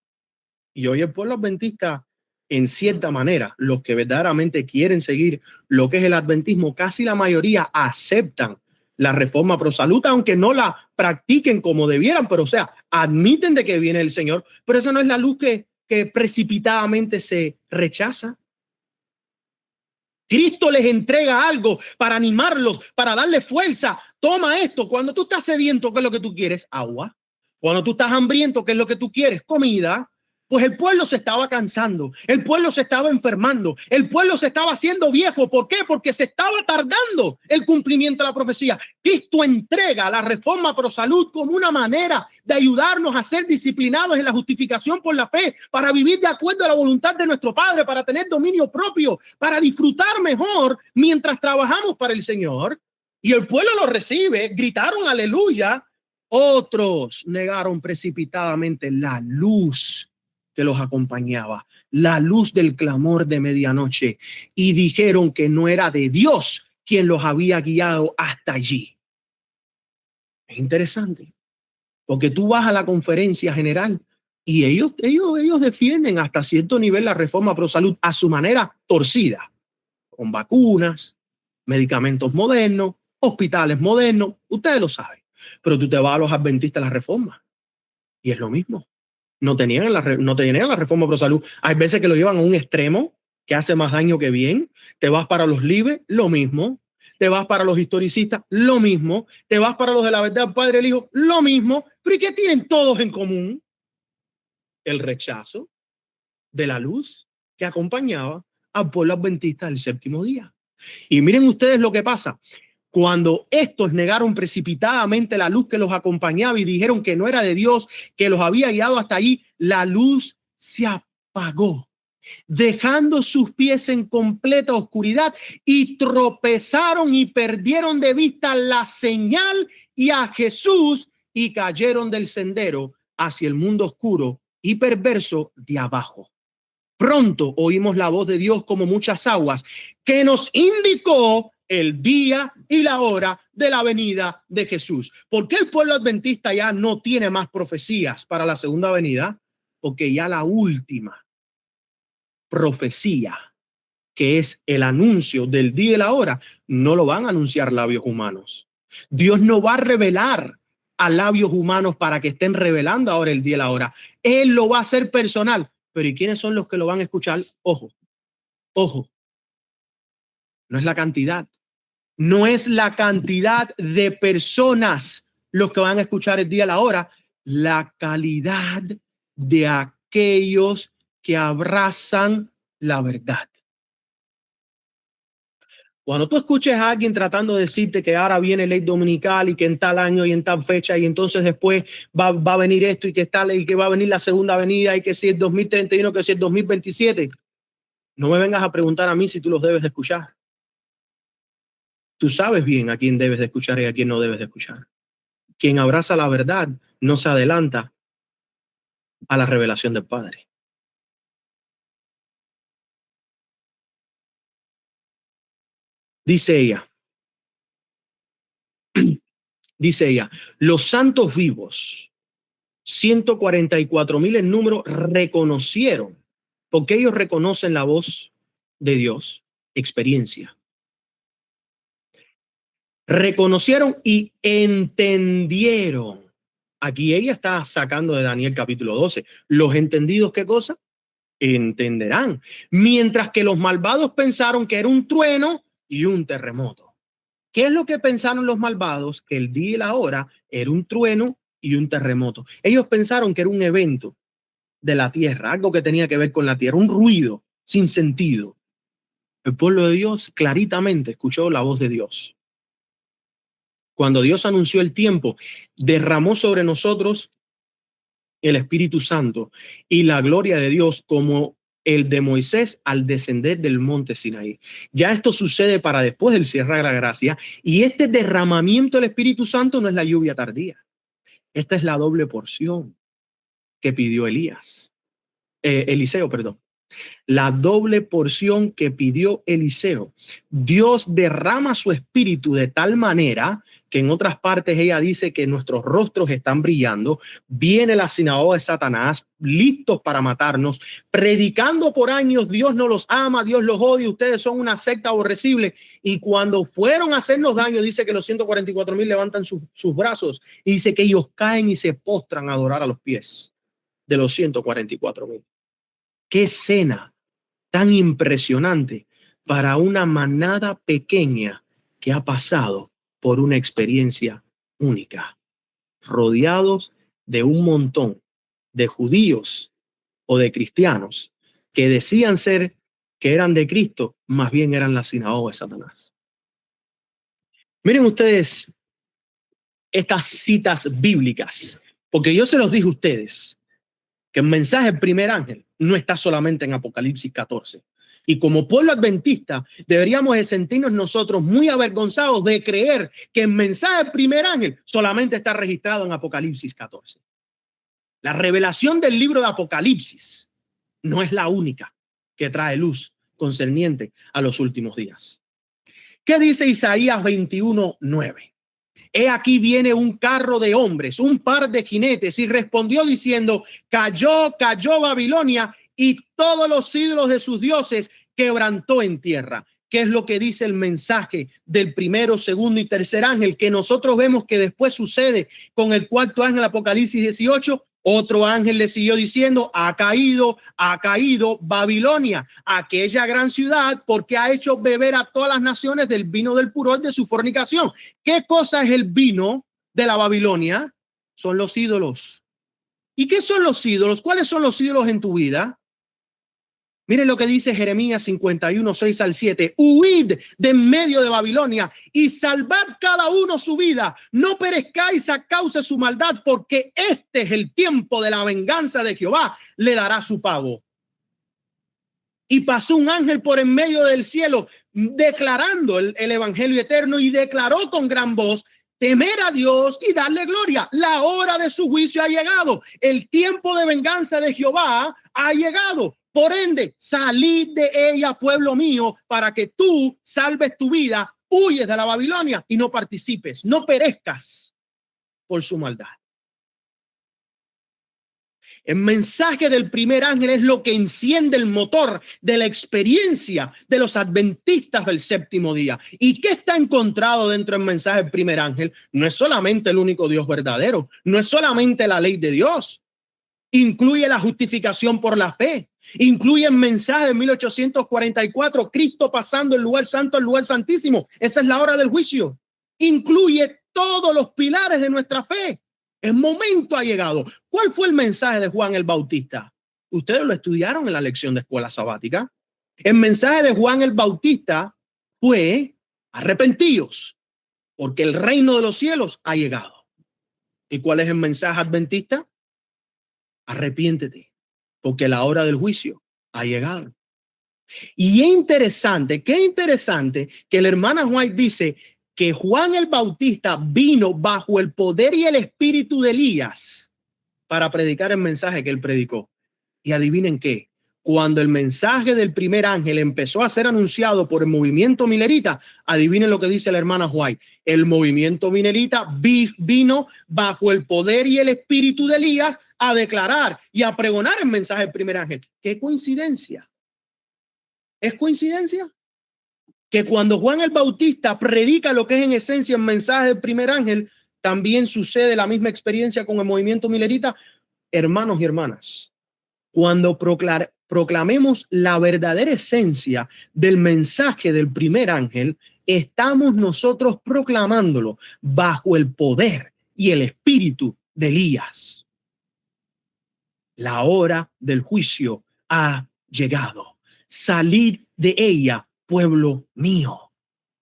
Y hoy el pueblo adventista, en cierta manera, los que verdaderamente quieren seguir lo que es el adventismo, casi la mayoría aceptan la Reforma Pro Salud, aunque no la practiquen como debieran, pero o sea, admiten de que viene el Señor, pero esa no es la luz que precipitadamente se rechaza. Cristo les entrega algo para animarlos, para darle fuerza. Toma esto. Cuando tú estás sediento, ¿qué es lo que tú quieres? Agua. Cuando tú estás hambriento, ¿qué es lo que tú quieres? Comida. Pues el pueblo se estaba cansando, el pueblo se estaba enfermando, el pueblo se estaba haciendo viejo. ¿Por qué? Porque se estaba tardando el cumplimiento de la profecía. Cristo entrega la reforma pro salud como una manera de ayudarnos a ser disciplinados en la justificación por la fe, para vivir de acuerdo a la voluntad de nuestro Padre, para tener dominio propio, para disfrutar mejor mientras trabajamos para el Señor. Y el pueblo lo recibe, gritaron aleluya. Otros negaron precipitadamente la luz que los acompañaba, la luz del clamor de medianoche, y dijeron que no era de Dios quien los había guiado hasta allí. Es interesante, porque tú vas a la conferencia general y ellos defienden hasta cierto nivel la reforma pro salud a su manera torcida, con vacunas, medicamentos modernos, hospitales modernos, ustedes lo saben. Pero tú te vas a los adventistas de la reforma y es lo mismo. No tenían la reforma pro salud. Hay veces que lo llevan a un extremo que hace más daño que bien. Te vas para los libres, lo mismo. Te vas para los historicistas, lo mismo. Te vas para los de la verdad, Padre, el Hijo, lo mismo. ¿Pero y qué tienen todos en común? El rechazo de la luz que acompañaba al pueblo adventista del séptimo día. Y miren ustedes lo que pasa. Cuando estos negaron precipitadamente la luz que los acompañaba y dijeron que no era de Dios, que los había guiado hasta allí, la luz se apagó, dejando sus pies en completa oscuridad, y tropezaron y perdieron de vista la señal y a Jesús, y cayeron del sendero hacia el mundo oscuro y perverso de abajo. Pronto oímos la voz de Dios como muchas aguas, que nos indicó el día y la hora de la venida de Jesús. ¿Por qué el pueblo adventista ya no tiene más profecías para la segunda venida? Porque ya la última profecía, que es el anuncio del día y la hora, no lo van a anunciar labios humanos. Dios no va a revelar a labios humanos para que estén revelando ahora el día y la hora. Él lo va a hacer personal. Pero ¿y quiénes son los que lo van a escuchar? Ojo, ojo. No es la cantidad. No es la cantidad de personas los que van a escuchar el día y la hora, la calidad de aquellos que abrazan la verdad. Cuando tú escuches a alguien tratando de decirte que ahora viene ley dominical y que en tal año y en tal fecha y entonces después va a venir esto y que tal y que va a venir la segunda venida y que si es 2031, que si es 2027, no me vengas a preguntar a mí si tú los debes de escuchar. Tú sabes bien a quién debes de escuchar y a quién no debes de escuchar. Quien abraza la verdad no se adelanta a la revelación del Padre. Dice ella, los santos vivos, 144,000 en número, reconocieron, porque ellos reconocen la voz de Dios, experiencia. Reconocieron y entendieron. Aquí ella está sacando de Daniel capítulo 12. Los entendidos, ¿qué cosa? Entenderán. Mientras que los malvados pensaron que era un trueno y un terremoto. ¿Qué es lo que pensaron los malvados? Que el día y la hora era un trueno y un terremoto. Ellos pensaron que era un evento de la tierra, algo que tenía que ver con la tierra, un ruido sin sentido. El pueblo de Dios claritamente escuchó la voz de Dios. Cuando Dios anunció el tiempo, derramó sobre nosotros el Espíritu Santo y la gloria de Dios como el de Moisés al descender del monte Sinaí. Ya esto sucede para después del cierre de la gracia, y este derramamiento del Espíritu Santo no es la lluvia tardía. Esta es la doble porción que pidió Eliseo, perdón. La doble porción que pidió Eliseo. Dios derrama su espíritu de tal manera que en otras partes ella dice que nuestros rostros están brillando. Viene la sinagoga de Satanás, listos para matarnos, predicando por años: Dios no los ama, Dios los odia, ustedes son una secta aborrecible. Y cuando fueron a hacernos daño, dice que los 144,000 levantan sus brazos y dice que ellos caen y se postran a adorar a los pies de los 144,000. ¡Qué escena tan impresionante para una manada pequeña que ha pasado por una experiencia única, rodeados de un montón de judíos o de cristianos que decían ser que eran de Cristo, más bien eran la sinagoga de Satanás. Miren ustedes estas citas bíblicas, porque yo se los dije a ustedes que el mensaje del primer ángel no está solamente en Apocalipsis 14. Y como pueblo adventista deberíamos de sentirnos nosotros muy avergonzados de creer que el mensaje del primer ángel solamente está registrado en Apocalipsis 14. La revelación del libro de Apocalipsis no es la única que trae luz concerniente a los últimos días. ¿Qué dice Isaías 21:9? He aquí viene un carro de hombres, un par de jinetes, y respondió diciendo: cayó Babilonia, y todos los ídolos de sus dioses quebrantó en tierra. ¿Qué es lo que dice el mensaje del primero, segundo y tercer ángel? Que nosotros vemos que después sucede con el cuarto ángel, Apocalipsis 18. Otro ángel le siguió diciendo: ha caído Babilonia, aquella gran ciudad, porque ha hecho beber a todas las naciones del vino del furor de su fornicación. ¿Qué cosa es el vino de la Babilonia? Son los ídolos. ¿Y qué son los ídolos? ¿Cuáles son los ídolos en tu vida? Miren lo que dice Jeremías 51, 6 al 7. Huid de en medio de Babilonia y salvad cada uno su vida. No perezcáis a causa de su maldad, porque este es el tiempo de la venganza de Jehová. Le dará su pago. Y pasó un ángel por en medio del cielo, declarando el evangelio eterno, y declaró con gran voz: temer a Dios y darle gloria. La hora de su juicio ha llegado. El tiempo de venganza de Jehová ha llegado. Por ende, salid de ella, pueblo mío, para que tú salves tu vida, huyes de la Babilonia y no participes, no perezcas por su maldad. El mensaje del primer ángel es lo que enciende el motor de la experiencia de los adventistas del séptimo día. ¿Y qué está encontrado dentro del mensaje del primer ángel? No es solamente el único Dios verdadero, no es solamente la ley de Dios. Incluye la justificación por la fe. Incluye el mensaje de 1844, Cristo pasando el lugar santo al lugar santísimo. Esa es la hora del juicio. Incluye todos los pilares de nuestra fe. El momento ha llegado. ¿Cuál fue el mensaje de Juan el Bautista? Ustedes lo estudiaron en la lección de escuela sabática. El mensaje de Juan el Bautista fue: arrepentíos, porque el reino de los cielos ha llegado. ¿Y cuál es el mensaje adventista? Arrepiéntete, porque la hora del juicio ha llegado. Y es interesante, qué interesante que la hermana White dice que Juan el Bautista vino bajo el poder y el espíritu de Elías para predicar el mensaje que él predicó. Y adivinen qué, cuando el mensaje del primer ángel empezó a ser anunciado por el movimiento milerita, adivinen lo que dice la hermana White: el movimiento milerita vino bajo el poder y el espíritu de Elías a declarar y a pregonar el mensaje del primer ángel. ¿Qué coincidencia? ¿Es coincidencia? Que cuando Juan el Bautista predica lo que es en esencia el mensaje del primer ángel, también sucede la misma experiencia con el movimiento milerita. Hermanos y hermanas, cuando proclamemos la verdadera esencia del mensaje del primer ángel, estamos nosotros proclamándolo bajo el poder y el espíritu de Elías. La hora del juicio ha llegado. Salid de ella, pueblo mío,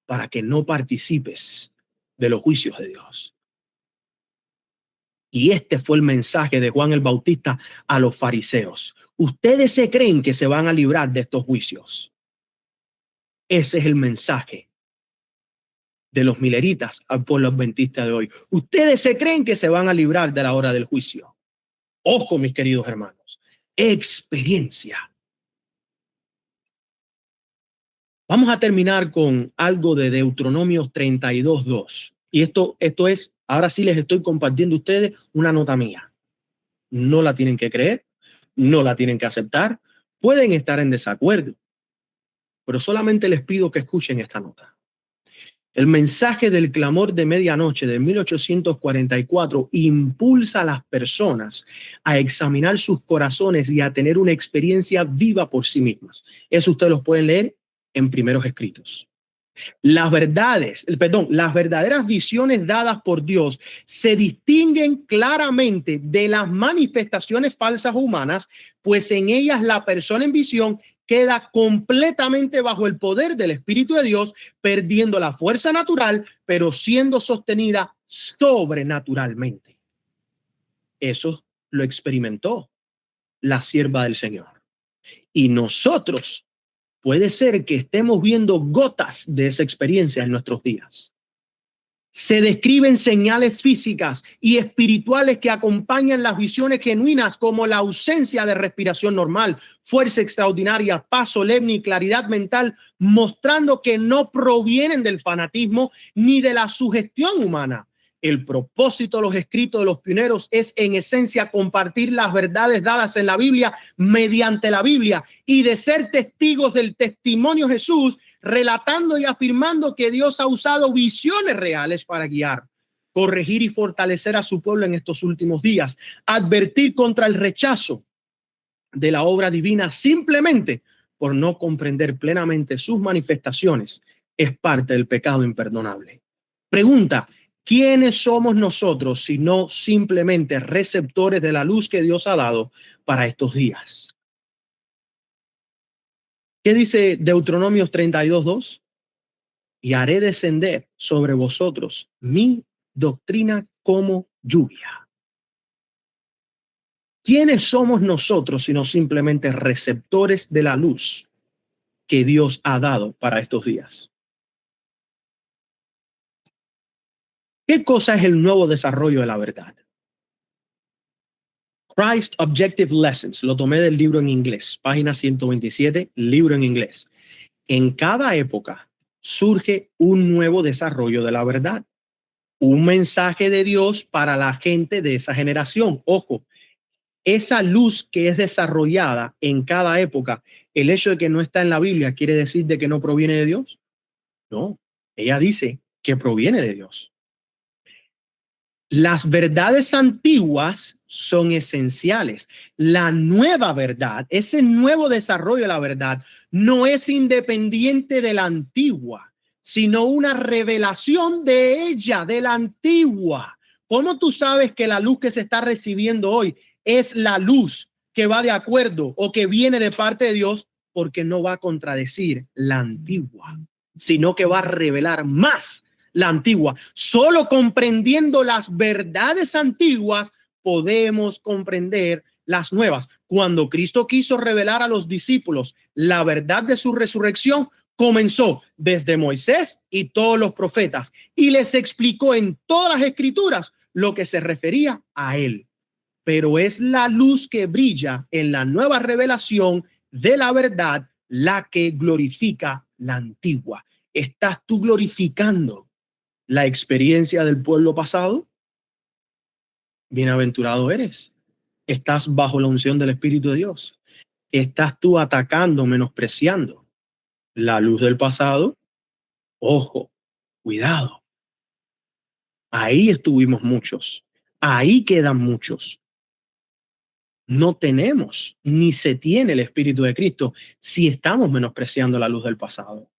para que no participes de los juicios de Dios. Y este fue el mensaje de Juan el Bautista a los fariseos. Ustedes se creen que se van a librar de estos juicios. Ese es el mensaje de los mileritas al pueblo adventista de hoy. Ustedes se creen que se van a librar de la hora del juicio. Ojo, mis queridos hermanos, experiencia. Vamos a terminar con algo de Deuteronomio 32:2. Y esto es, ahora sí les estoy compartiendo a ustedes una nota mía. No la tienen que creer, no la tienen que aceptar, pueden estar en desacuerdo, pero solamente les pido que escuchen esta nota. El mensaje del clamor de medianoche de 1844 impulsa a las personas a examinar sus corazones y a tener una experiencia viva por sí mismas. Eso ustedes lo pueden leer en Primeros Escritos. Las verdaderas visiones dadas por Dios se distinguen claramente de las manifestaciones falsas humanas, pues en ellas la persona en visión queda completamente bajo el poder del Espíritu de Dios, perdiendo la fuerza natural, pero siendo sostenida sobrenaturalmente. Eso lo experimentó la sierva del Señor. Y nosotros puede ser que estemos viendo gotas de esa experiencia en nuestros días. Se describen señales físicas y espirituales que acompañan las visiones genuinas, como la ausencia de respiración normal, fuerza extraordinaria, paz solemne y claridad mental, mostrando que no provienen del fanatismo ni de la sugestión humana. El propósito de los escritos de los pioneros es, en esencia, compartir las verdades dadas en la Biblia mediante la Biblia y de ser testigos del testimonio de Jesús, relatando y afirmando que Dios ha usado visiones reales para guiar, corregir y fortalecer a su pueblo en estos últimos días, advertir contra el rechazo de la obra divina simplemente por no comprender plenamente sus manifestaciones. Es parte del pecado imperdonable. Pregunta: ¿quiénes somos nosotros si no simplemente receptores de la luz que Dios ha dado para estos días? ¿Qué dice Deuteronomios 32:2? Y haré descender sobre vosotros mi doctrina como lluvia. ¿Quiénes somos nosotros sino simplemente receptores de la luz que Dios ha dado para estos días? ¿Qué cosa es el nuevo desarrollo de la verdad? Christ Objective Lessons, lo tomé del libro en inglés, página 127, libro en inglés. En cada época surge un nuevo desarrollo de la verdad, un mensaje de Dios para la gente de esa generación. Ojo, esa luz que es desarrollada en cada época, el hecho de que no está en la Biblia, ¿quiere decir de que no proviene de Dios? No, ella dice que proviene de Dios. Las verdades antiguas son esenciales. La nueva verdad, ese nuevo desarrollo de la verdad, no es independiente de la antigua, sino una revelación de ella, de la antigua. ¿Cómo tú sabes que la luz que se está recibiendo hoy es la luz que va de acuerdo o que viene de parte de Dios? Porque no va a contradecir la antigua, sino que va a revelar más la antigua. Solo comprendiendo las verdades antiguas podemos comprender las nuevas. Cuando Cristo quiso revelar a los discípulos la verdad de su resurrección, comenzó desde Moisés y todos los profetas y les explicó en todas las escrituras lo que se refería a él. Pero es la luz que brilla en la nueva revelación de la verdad la que glorifica la antigua. ¿Estás tú glorificando la experiencia del pueblo pasado? Bienaventurado eres. Estás bajo la unción del Espíritu de Dios. ¿Estás tú atacando, menospreciando la luz del pasado? Ojo, cuidado. Ahí estuvimos muchos. Ahí quedan muchos. No tenemos ni se tiene el Espíritu de Cristo si estamos menospreciando la luz del pasado.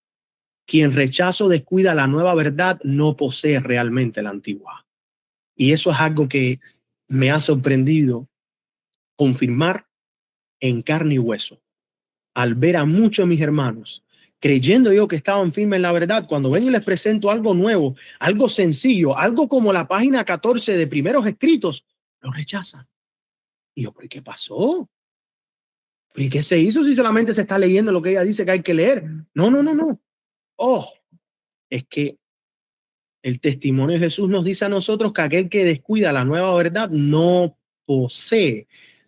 Quien rechaza o descuida la nueva verdad no posee realmente la antigua. Y eso es algo que me ha sorprendido confirmar en carne y hueso, al ver a muchos de mis hermanos, creyendo yo que estaban firmes en la verdad, cuando ven y les presento algo nuevo, algo sencillo, algo como la página 14 de Primeros Escritos, lo rechazan. Y yo, ¿pero qué pasó? ¿Y qué se hizo si solamente se está leyendo lo que ella dice que hay que leer? No, no, no, no. Oh, es que el testimonio de Jesús nos dice a nosotros que aquel que descuida la nueva verdad no posee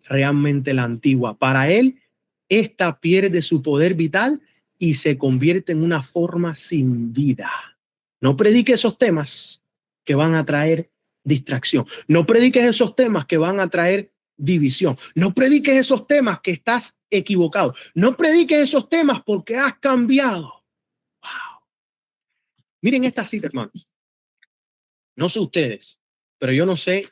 realmente la antigua. Para él, esta pierde su poder vital y se convierte en una forma sin vida. No predique esos temas que van a traer distracción. No prediques esos temas que van a traer división. No prediques esos temas que estás equivocado. No prediques esos temas porque has cambiado. Wow. Miren esta cita, hermanos. No sé ustedes, pero yo no sé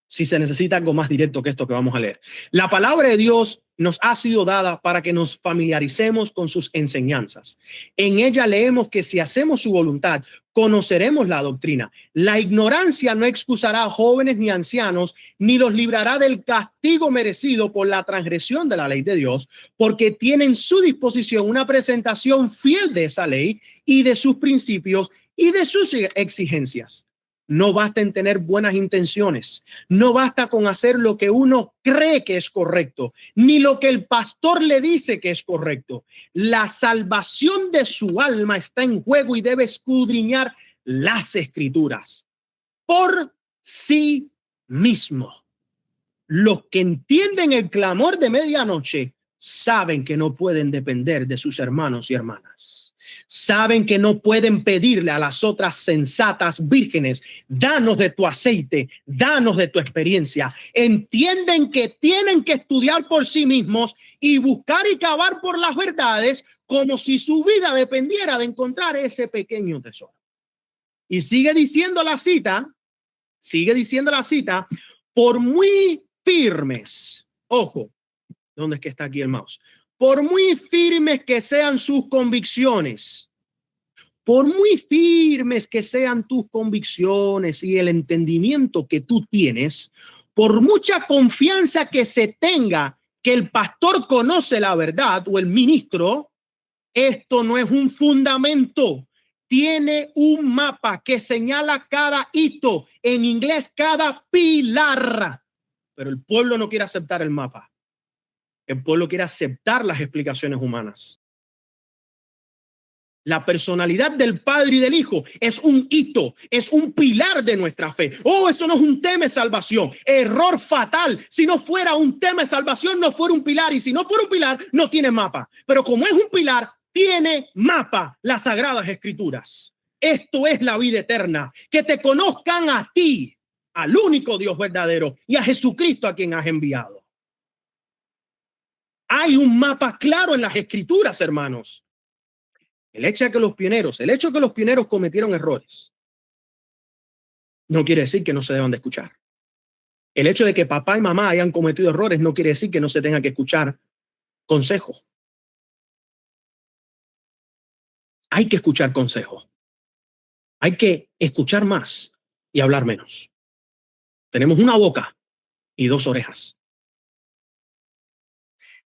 si se necesita algo más directo que esto que vamos a leer. La palabra de Dios nos ha sido dada para que nos familiaricemos con sus enseñanzas. En ella leemos que si hacemos su voluntad, conoceremos la doctrina. La ignorancia no excusará a jóvenes ni ancianos, ni los librará del castigo merecido por la transgresión de la ley de Dios, porque tienen su disposición una presentación fiel de esa ley y de sus principios y de sus exigencias. No basta en tener buenas intenciones, no basta con hacer lo que uno cree que es correcto, ni lo que el pastor le dice que es correcto. La salvación de su alma está en juego y debe escudriñar las escrituras por sí mismo. Los que entienden el clamor de medianoche saben que no pueden depender de sus hermanos y hermanas. Saben que no pueden pedirle a las otras sensatas vírgenes, danos de tu aceite, danos de tu experiencia. Entienden que tienen que estudiar por sí mismos y buscar y cavar por las verdades como si su vida dependiera de encontrar ese pequeño tesoro. Y sigue diciendo la cita, por muy firmes, ojo, ¿dónde es que está aquí el mouse? Por muy firmes que sean sus convicciones, por muy firmes que sean tus convicciones y el entendimiento que tú tienes, por mucha confianza que se tenga que el pastor conoce la verdad o el ministro, esto no es un fundamento. Tiene un mapa que señala cada hito, en inglés cada pilar, pero el pueblo no quiere aceptar el mapa. El pueblo quiere aceptar las explicaciones humanas. La personalidad del Padre y del Hijo es un hito, es un pilar de nuestra fe. Oh, eso no es un tema de salvación. Error fatal. Si no fuera un tema de salvación, no fuera un pilar. Y si no fuera un pilar, no tiene mapa. Pero como es un pilar, tiene mapa las Sagradas Escrituras. Esto es la vida eterna. Que te conozcan a ti, al único Dios verdadero, y a Jesucristo a quien has enviado. Hay un mapa claro en las Escrituras, hermanos. El hecho de que los pioneros cometieron errores no quiere decir que no se deban de escuchar. El hecho de que papá y mamá hayan cometido errores no quiere decir que no se tenga que escuchar consejo. Hay que escuchar consejo. Hay que escuchar más y hablar menos. Tenemos una boca y 2 orejas.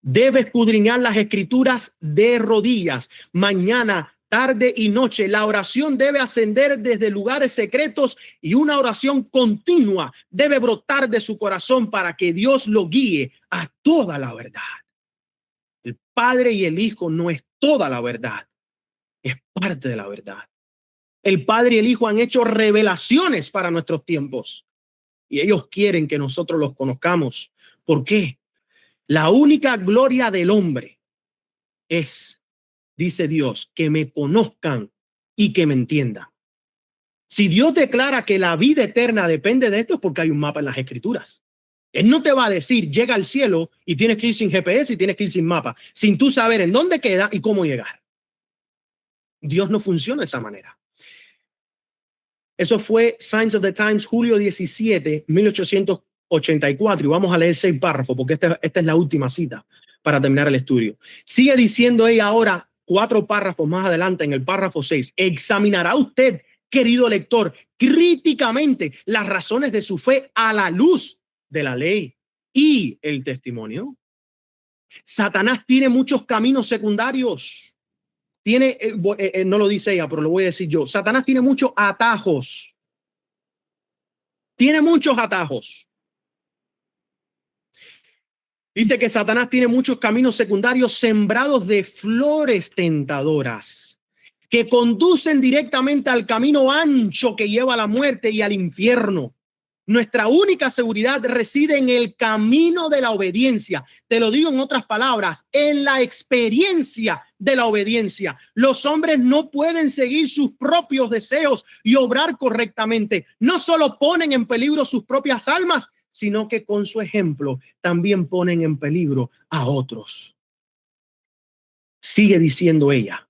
Debe escudriñar las Escrituras de rodillas, mañana, tarde y noche. La oración debe ascender desde lugares secretos y una oración continua debe brotar de su corazón para que Dios lo guíe a toda la verdad. El Padre y el Hijo no es toda la verdad, es parte de la verdad. El Padre y el Hijo han hecho revelaciones para nuestros tiempos y ellos quieren que nosotros los conozcamos. ¿Por qué? La única gloria del hombre es, dice Dios, que me conozcan y que me entiendan. Si Dios declara que la vida eterna depende de esto, es porque hay un mapa en las Escrituras. Él no te va a decir, llega al cielo y tienes que ir sin GPS y tienes que ir sin mapa, sin tú saber en dónde queda y cómo llegar. Dios no funciona de esa manera. Eso fue Signs of the Times, julio 17, 1884. Y vamos a leer 6 párrafos porque esta es la última cita para terminar el estudio. Sigue diciendo ella ahora 4 párrafos más adelante en el párrafo 6. Examinará usted, querido lector, críticamente las razones de su fe a la luz de la ley y el testimonio. Satanás tiene muchos caminos secundarios. No lo dice ella, pero lo voy a decir yo. Satanás tiene muchos atajos. Tiene muchos atajos. Dice que Satanás tiene muchos caminos secundarios sembrados de flores tentadoras que conducen directamente al camino ancho que lleva a la muerte y al infierno. Nuestra única seguridad reside en el camino de la obediencia. Te lo digo en otras palabras, en la experiencia de la obediencia. Los hombres no pueden seguir sus propios deseos y obrar correctamente. No solo ponen en peligro sus propias almas, sino que con su ejemplo también ponen en peligro a otros. Sigue diciendo ella.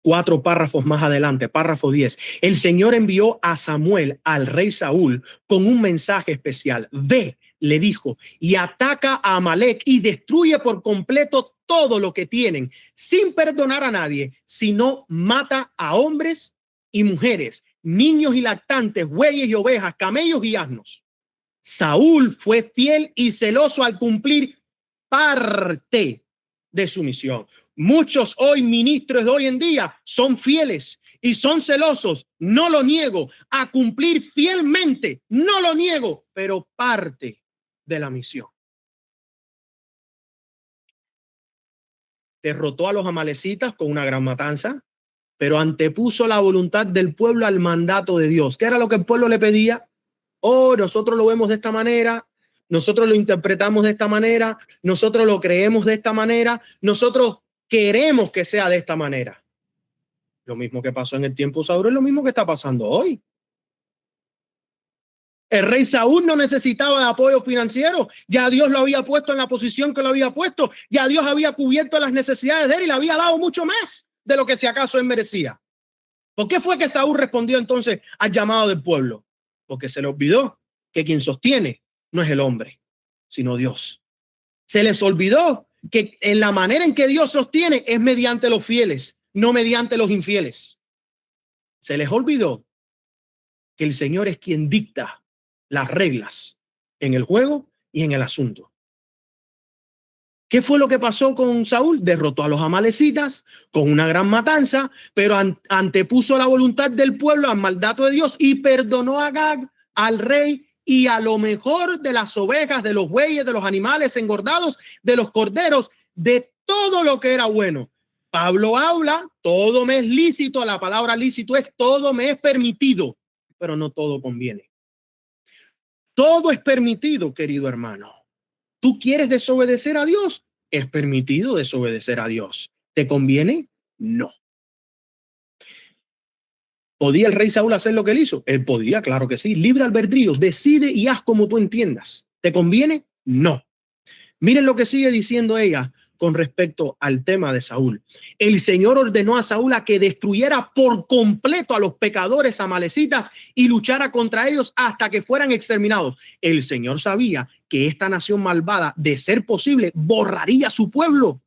4 párrafos más adelante, párrafo 10. El Señor envió a Samuel al rey Saúl con un mensaje especial. Ve, le dijo: y ataca a Amalek y destruye por completo todo lo que tienen, sin perdonar a nadie, sino mata a hombres y mujeres, niños y lactantes, bueyes y ovejas, camellos y asnos. Saúl fue fiel y celoso al cumplir parte de su misión. Muchos hoy ministros de hoy en día son fieles y son celosos, no lo niego, a cumplir fielmente, no lo niego, pero parte de la misión. Derrotó a los amalecitas con una gran matanza, pero antepuso la voluntad del pueblo al mandato de Dios. ¿Qué era lo que el pueblo le pedía? Oh, nosotros lo vemos de esta manera, nosotros lo interpretamos de esta manera, nosotros lo creemos de esta manera, nosotros queremos que sea de esta manera. Lo mismo que pasó en el tiempo de Saúl es lo mismo que está pasando hoy. El rey Saúl no necesitaba de apoyo financiero. Ya Dios lo había puesto en la posición que lo había puesto. Ya Dios había cubierto las necesidades de él y le había dado mucho más de lo que si acaso él merecía. ¿Por qué fue que Saúl respondió entonces al llamado del pueblo? Porque se le olvidó que quien sostiene no es el hombre, sino Dios. Se les olvidó que en la manera en que Dios sostiene es mediante los fieles, no mediante los infieles. Se les olvidó que el Señor es quien dicta las reglas en el juego y en el asunto. ¿Qué fue lo que pasó con Saúl? Derrotó a los amalecitas con una gran matanza, pero antepuso la voluntad del pueblo al mandato de Dios y perdonó a Agag, al rey, y a lo mejor de las ovejas, de los bueyes, de los animales engordados, de los corderos, de todo lo que era bueno. Pablo habla, todo me es lícito, la palabra lícito es todo me es permitido, pero no todo conviene. Todo es permitido, querido hermano. ¿Tú quieres desobedecer a Dios? Es permitido desobedecer a Dios. ¿Te conviene? No. ¿Podía el rey Saúl hacer lo que él hizo? Él podía, claro que sí. Libre albedrío, decide y haz como tú entiendas. ¿Te conviene? No. Miren lo que sigue diciendo ella con respecto al tema de Saúl. El Señor ordenó a Saúl a que destruyera por completo a los pecadores amalecitas y luchara contra ellos hasta que fueran exterminados. El Señor sabía que esta nación malvada, de ser posible, borraría su pueblo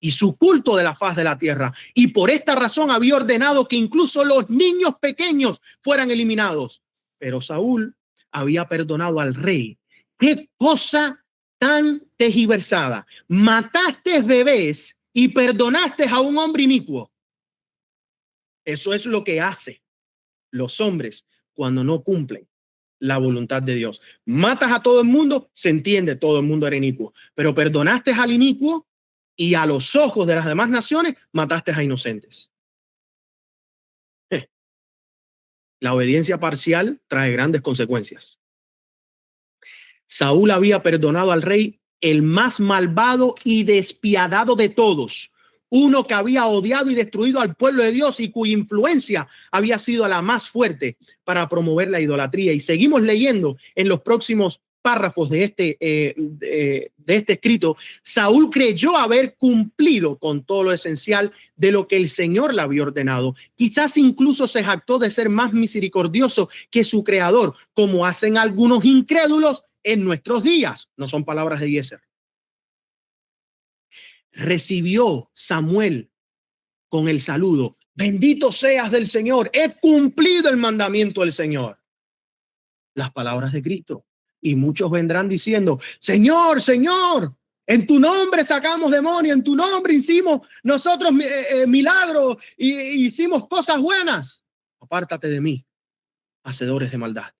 y su culto de la faz de la tierra. Y por esta razón había ordenado que incluso los niños pequeños fueran eliminados. Pero Saúl había perdonado al rey. ¡Qué cosa tan tergiversada! Mataste bebés y perdonaste a un hombre inicuo. Eso es lo que hacen los hombres cuando no cumplen la voluntad de Dios. Matas a todo el mundo, se entiende, todo el mundo era inicuo, pero perdonaste al inicuo y a los ojos de las demás naciones mataste a inocentes. La obediencia parcial trae grandes consecuencias. Saúl había perdonado al rey, el más malvado y despiadado de todos, uno que había odiado y destruido al pueblo de Dios y cuya influencia había sido la más fuerte para promover la idolatría. Y seguimos leyendo en los próximos párrafos de este escrito. Saúl creyó haber cumplido con todo lo esencial de lo que el Señor le había ordenado. Quizás incluso se jactó de ser más misericordioso que su creador, como hacen algunos incrédulos en nuestros días. No son palabras de Yeser. Recibió Samuel con el saludo: bendito seas del Señor, he cumplido el mandamiento del Señor. Las palabras de Cristo. Y muchos vendrán diciendo: Señor, Señor, en tu nombre sacamos demonios, en tu nombre hicimos nosotros milagros y hicimos cosas buenas. Apártate de mí, hacedores de maldad.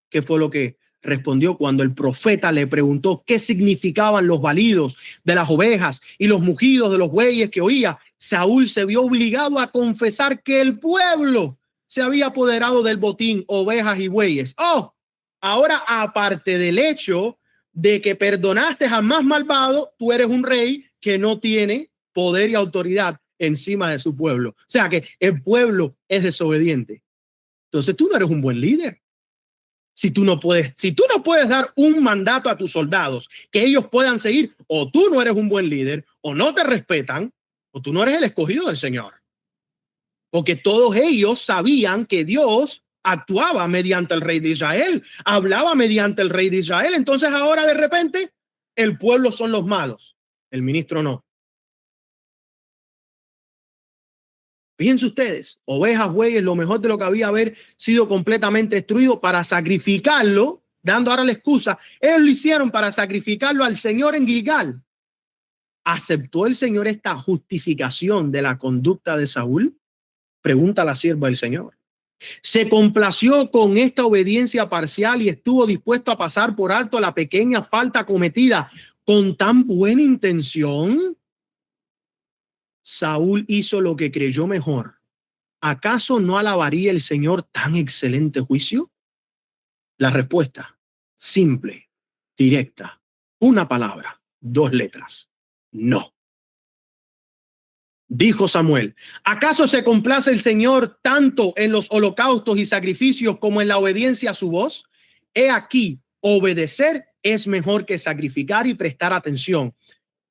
¿Qué fue lo que respondió cuando el profeta le preguntó qué significaban los balidos de las ovejas y los mugidos de los bueyes que oía? Saúl se vio obligado a confesar que el pueblo se había apoderado del botín, ovejas y bueyes. Oh, ahora, aparte del hecho de que perdonaste al más malvado, tú eres un rey que no tiene poder y autoridad encima de su pueblo. O sea que el pueblo es desobediente. Entonces tú no eres un buen líder. Si tú no puedes dar un mandato a tus soldados que ellos puedan seguir, o tú no eres un buen líder, o no te respetan, o tú no eres el escogido del Señor. Porque todos ellos sabían que Dios actuaba mediante el rey de Israel, hablaba mediante el rey de Israel. Entonces ahora de repente el pueblo son los malos, el ministro no. Fíjense ustedes, ovejas, bueyes, lo mejor de lo que había haber sido completamente destruido para sacrificarlo, dando ahora la excusa. Ellos lo hicieron para sacrificarlo al Señor en Gilgal. ¿Aceptó el Señor esta justificación de la conducta de Saúl? Pregunta la sierva del Señor. ¿Se complació con esta obediencia parcial y estuvo dispuesto a pasar por alto la pequeña falta cometida con tan buena intención? Saúl hizo lo que creyó mejor. ¿Acaso no alabaría el Señor tan excelente juicio? La respuesta, simple, directa, una palabra, 2 letras, no. Dijo Samuel, ¿acaso se complace el Señor tanto en los holocaustos y sacrificios como en la obediencia a su voz? He aquí, obedecer es mejor que sacrificar y prestar atención.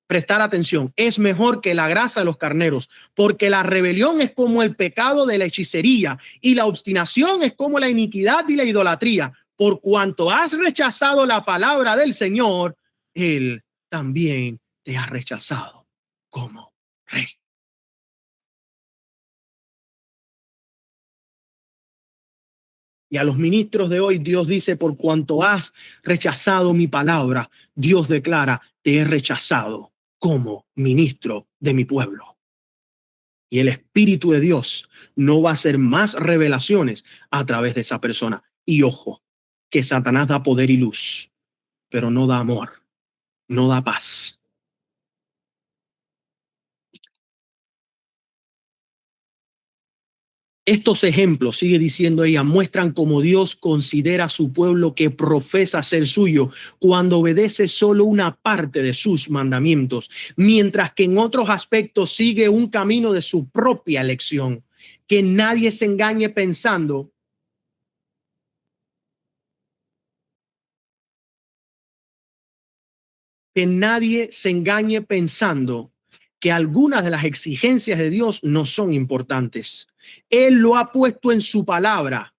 Prestar atención es mejor que la grasa de los carneros, porque la rebelión es como el pecado de la hechicería y la obstinación es como la iniquidad y la idolatría. Por cuanto has rechazado la palabra del Señor, Él también te ha rechazado como rey. Y a los ministros de hoy, Dios dice, por cuanto has rechazado mi palabra, Dios declara, te he rechazado como ministro de mi pueblo. Y el Espíritu de Dios no va a hacer más revelaciones a través de esa persona. Y ojo, que Satanás da poder y luz, pero no da amor, no da paz. Estos ejemplos, sigue diciendo ella, muestran cómo Dios considera a su pueblo que profesa ser suyo cuando obedece solo una parte de sus mandamientos, mientras que en otros aspectos sigue un camino de su propia elección. Que nadie se engañe pensando que algunas de las exigencias de Dios no son importantes. Él lo ha puesto en su palabra.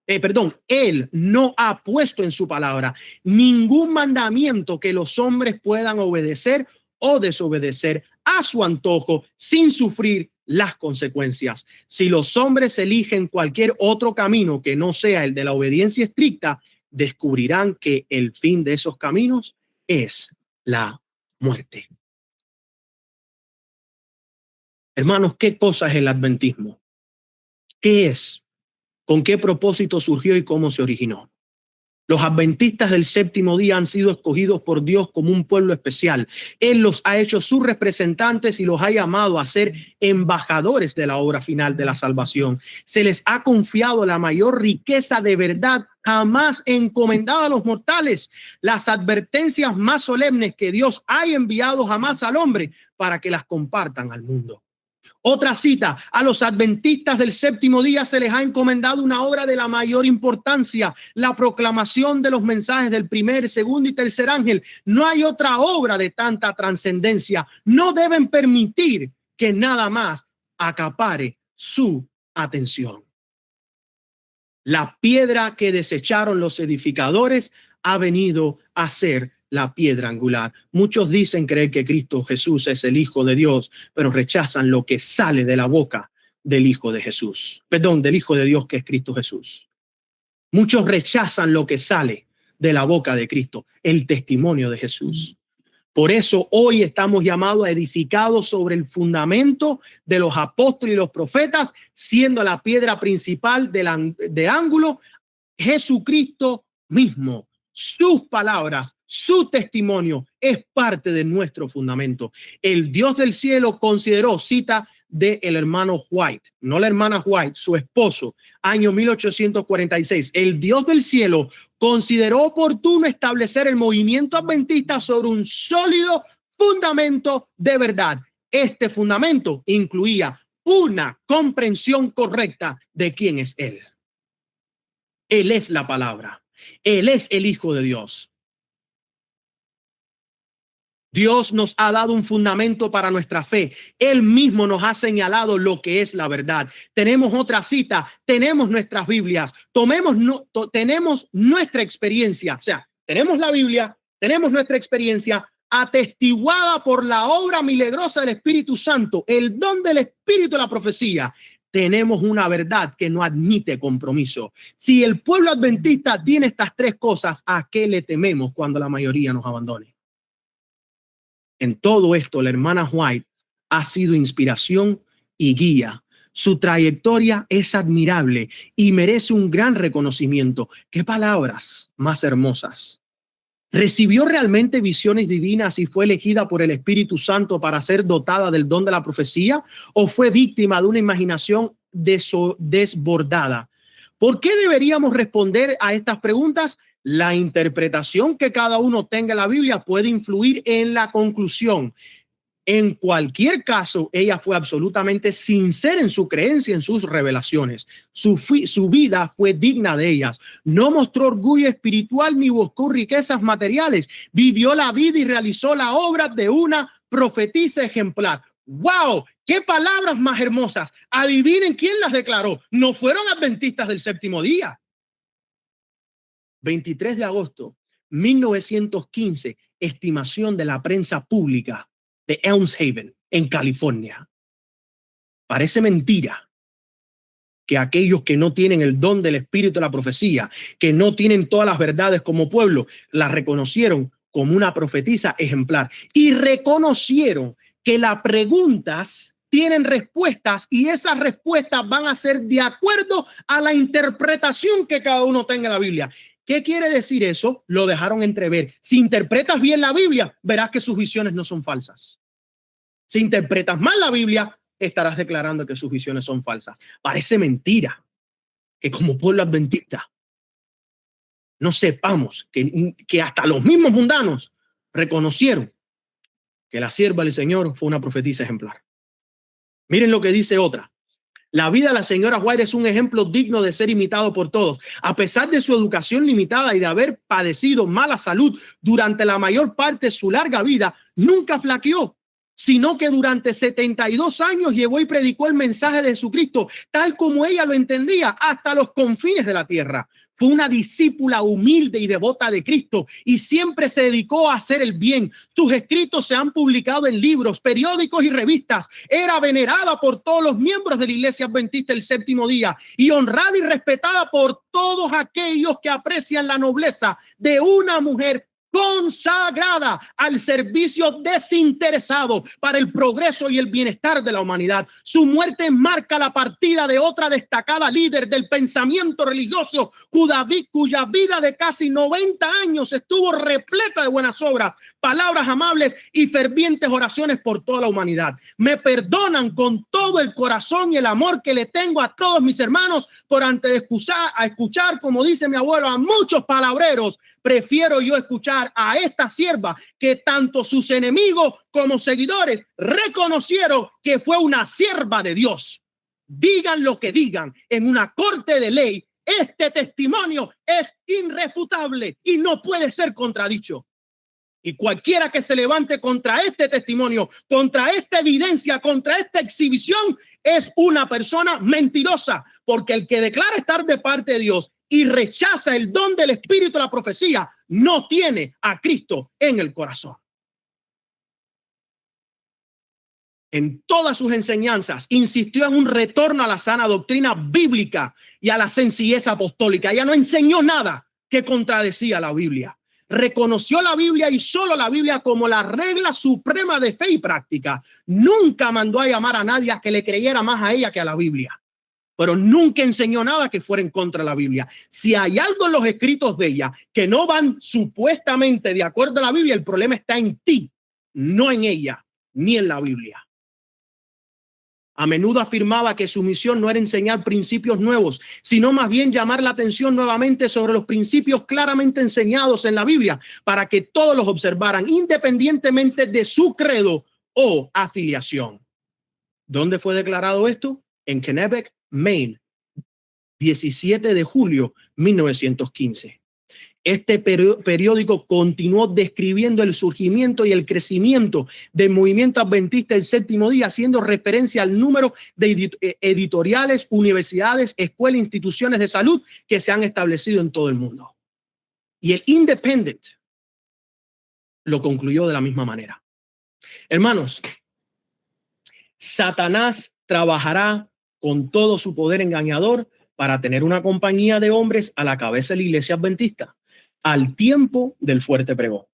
Él no ha puesto en su palabra ningún mandamiento que los hombres puedan obedecer o desobedecer a su antojo sin sufrir las consecuencias. Si los hombres eligen cualquier otro camino que no sea el de la obediencia estricta, descubrirán que el fin de esos caminos es la muerte. Hermanos, ¿qué cosa es el adventismo? ¿Qué es? ¿Con qué propósito surgió y cómo se originó? Los adventistas del séptimo día han sido escogidos por Dios como un pueblo especial. Él los ha hecho sus representantes y los ha llamado a ser embajadores de la obra final de la salvación. Se les ha confiado la mayor riqueza de verdad jamás encomendada a los mortales, las advertencias más solemnes que Dios ha enviado jamás al hombre para que las compartan al mundo. Otra cita, a los adventistas del séptimo día se les ha encomendado una obra de la mayor importancia, la proclamación de los mensajes del primer, segundo y tercer ángel. No hay otra obra de tanta trascendencia. No deben permitir que nada más acapare su atención. La piedra que desecharon los edificadores ha venido a ser la piedra angular. Muchos dicen creer que Cristo Jesús es el Hijo de Dios, pero rechazan lo que sale de la boca del Hijo de Jesús. Del Hijo de Dios, que es Cristo Jesús. Muchos rechazan lo que sale de la boca de Cristo, el testimonio de Jesús. Por eso hoy estamos llamados a edificados sobre el fundamento de los apóstoles y los profetas, siendo la piedra principal de ángulo Jesucristo mismo. Sus palabras, su testimonio es parte de nuestro fundamento. El Dios del cielo consideró, cita del hermano White, no la hermana White, su esposo, año 1846. El Dios del cielo consideró oportuno establecer el movimiento adventista sobre un sólido fundamento de verdad. Este fundamento incluía una comprensión correcta de quién es Él. Él es la palabra. Él es el Hijo de Dios. Dios nos ha dado un fundamento para nuestra fe. Él mismo nos ha señalado lo que es la verdad. Tenemos otra cita, tenemos nuestras Biblias, tenemos nuestra experiencia. O sea, tenemos la Biblia, tenemos nuestra experiencia atestiguada por la obra milagrosa del Espíritu Santo, el don del Espíritu de la profecía. Tenemos una verdad que no admite compromiso. Si el pueblo adventista tiene estas tres cosas, ¿a qué le tememos cuando la mayoría nos abandone? En todo esto, la hermana White ha sido inspiración y guía. Su trayectoria es admirable y merece un gran reconocimiento. ¿Qué palabras más hermosas? ¿Recibió realmente visiones divinas y fue elegida por el Espíritu Santo para ser dotada del don de la profecía? ¿O fue víctima de una imaginación desbordada? ¿Por qué deberíamos responder a estas preguntas? La interpretación que cada uno tenga de la Biblia puede influir en la conclusión. En cualquier caso, ella fue absolutamente sincera en su creencia, en sus revelaciones. Su vida fue digna de ellas. No mostró orgullo espiritual ni buscó riquezas materiales. Vivió la vida y realizó la obra de una profetisa ejemplar. ¡Wow! ¡Qué palabras más hermosas! Adivinen quién las declaró. No fueron adventistas del séptimo día. 23 de agosto, 1915, estimación de la prensa pública de Elms Haven, en California. Parece mentira que aquellos que no tienen el don del espíritu de la profecía, que no tienen todas las verdades como pueblo, la reconocieron como una profetisa ejemplar y reconocieron que las preguntas tienen respuestas y esas respuestas van a ser de acuerdo a la interpretación que cada uno tenga en la Biblia. ¿Qué quiere decir eso? Lo dejaron entrever. Si interpretas bien la Biblia, verás que sus visiones no son falsas. Si interpretas mal la Biblia, estarás declarando que sus visiones son falsas. Parece mentira que como pueblo adventista no sepamos que hasta los mismos mundanos reconocieron que la sierva del Señor fue una profetisa ejemplar. Miren lo que dice otra. La vida de la señora White es un ejemplo digno de ser imitado por todos. A pesar de su educación limitada y de haber padecido mala salud durante la mayor parte de su larga vida, nunca flaqueó, sino que durante 72 años llevó y predicó el mensaje de Jesucristo, tal como ella lo entendía, hasta los confines de la tierra. Fue una discípula humilde y devota de Cristo y siempre se dedicó a hacer el bien. Sus escritos se han publicado en libros, periódicos y revistas. Era venerada por todos los miembros de la Iglesia Adventista del Séptimo Día y honrada y respetada por todos aquellos que aprecian la nobleza de una mujer consagrada al servicio desinteresado para el progreso y el bienestar de la humanidad. Su muerte marca la partida de otra destacada líder del pensamiento religioso, cuya vida de casi 90 años estuvo repleta de buenas obras, palabras amables y fervientes oraciones por toda la humanidad. Me perdonan con todo el corazón y el amor que le tengo a todos mis hermanos por antes de escuchar, como dice mi abuelo, a muchos palabreros. Prefiero yo escuchar a esta sierva que tanto sus enemigos como seguidores reconocieron que fue una sierva de Dios. Digan lo que digan, en una corte de ley, este testimonio es irrefutable y no puede ser contradicho. Y cualquiera que se levante contra este testimonio, contra esta evidencia, contra esta exhibición, es una persona mentirosa, porque el que declara estar de parte de Dios y rechaza el don del espíritu de la profecía, no tiene a Cristo en el corazón. En todas sus enseñanzas insistió en un retorno a la sana doctrina bíblica y a la sencillez apostólica. Ella no enseñó nada que contradecía la Biblia. Reconoció la Biblia y solo la Biblia como la regla suprema de fe y práctica. Nunca mandó a llamar a nadie a que le creyera más a ella que a la Biblia, pero nunca enseñó nada que fuera en contra de la Biblia. Si hay algo en los escritos de ella que no van supuestamente de acuerdo a la Biblia, el problema está en ti, no en ella, ni en la Biblia. A menudo afirmaba que su misión no era enseñar principios nuevos, sino más bien llamar la atención nuevamente sobre los principios claramente enseñados en la Biblia para que todos los observaran independientemente de su credo o afiliación. ¿Dónde fue declarado esto? En Kennebec, Maine, 17 de julio 1915. Este periódico continuó describiendo el surgimiento y el crecimiento del movimiento adventista del séptimo día, haciendo referencia al número de editoriales, universidades, escuelas, instituciones de salud que se han establecido en todo el mundo. Y el Independent lo concluyó de la misma manera. Hermanos, Satanás trabajará con todo su poder engañador para tener una compañía de hombres a la cabeza de la iglesia adventista al tiempo del fuerte pregón,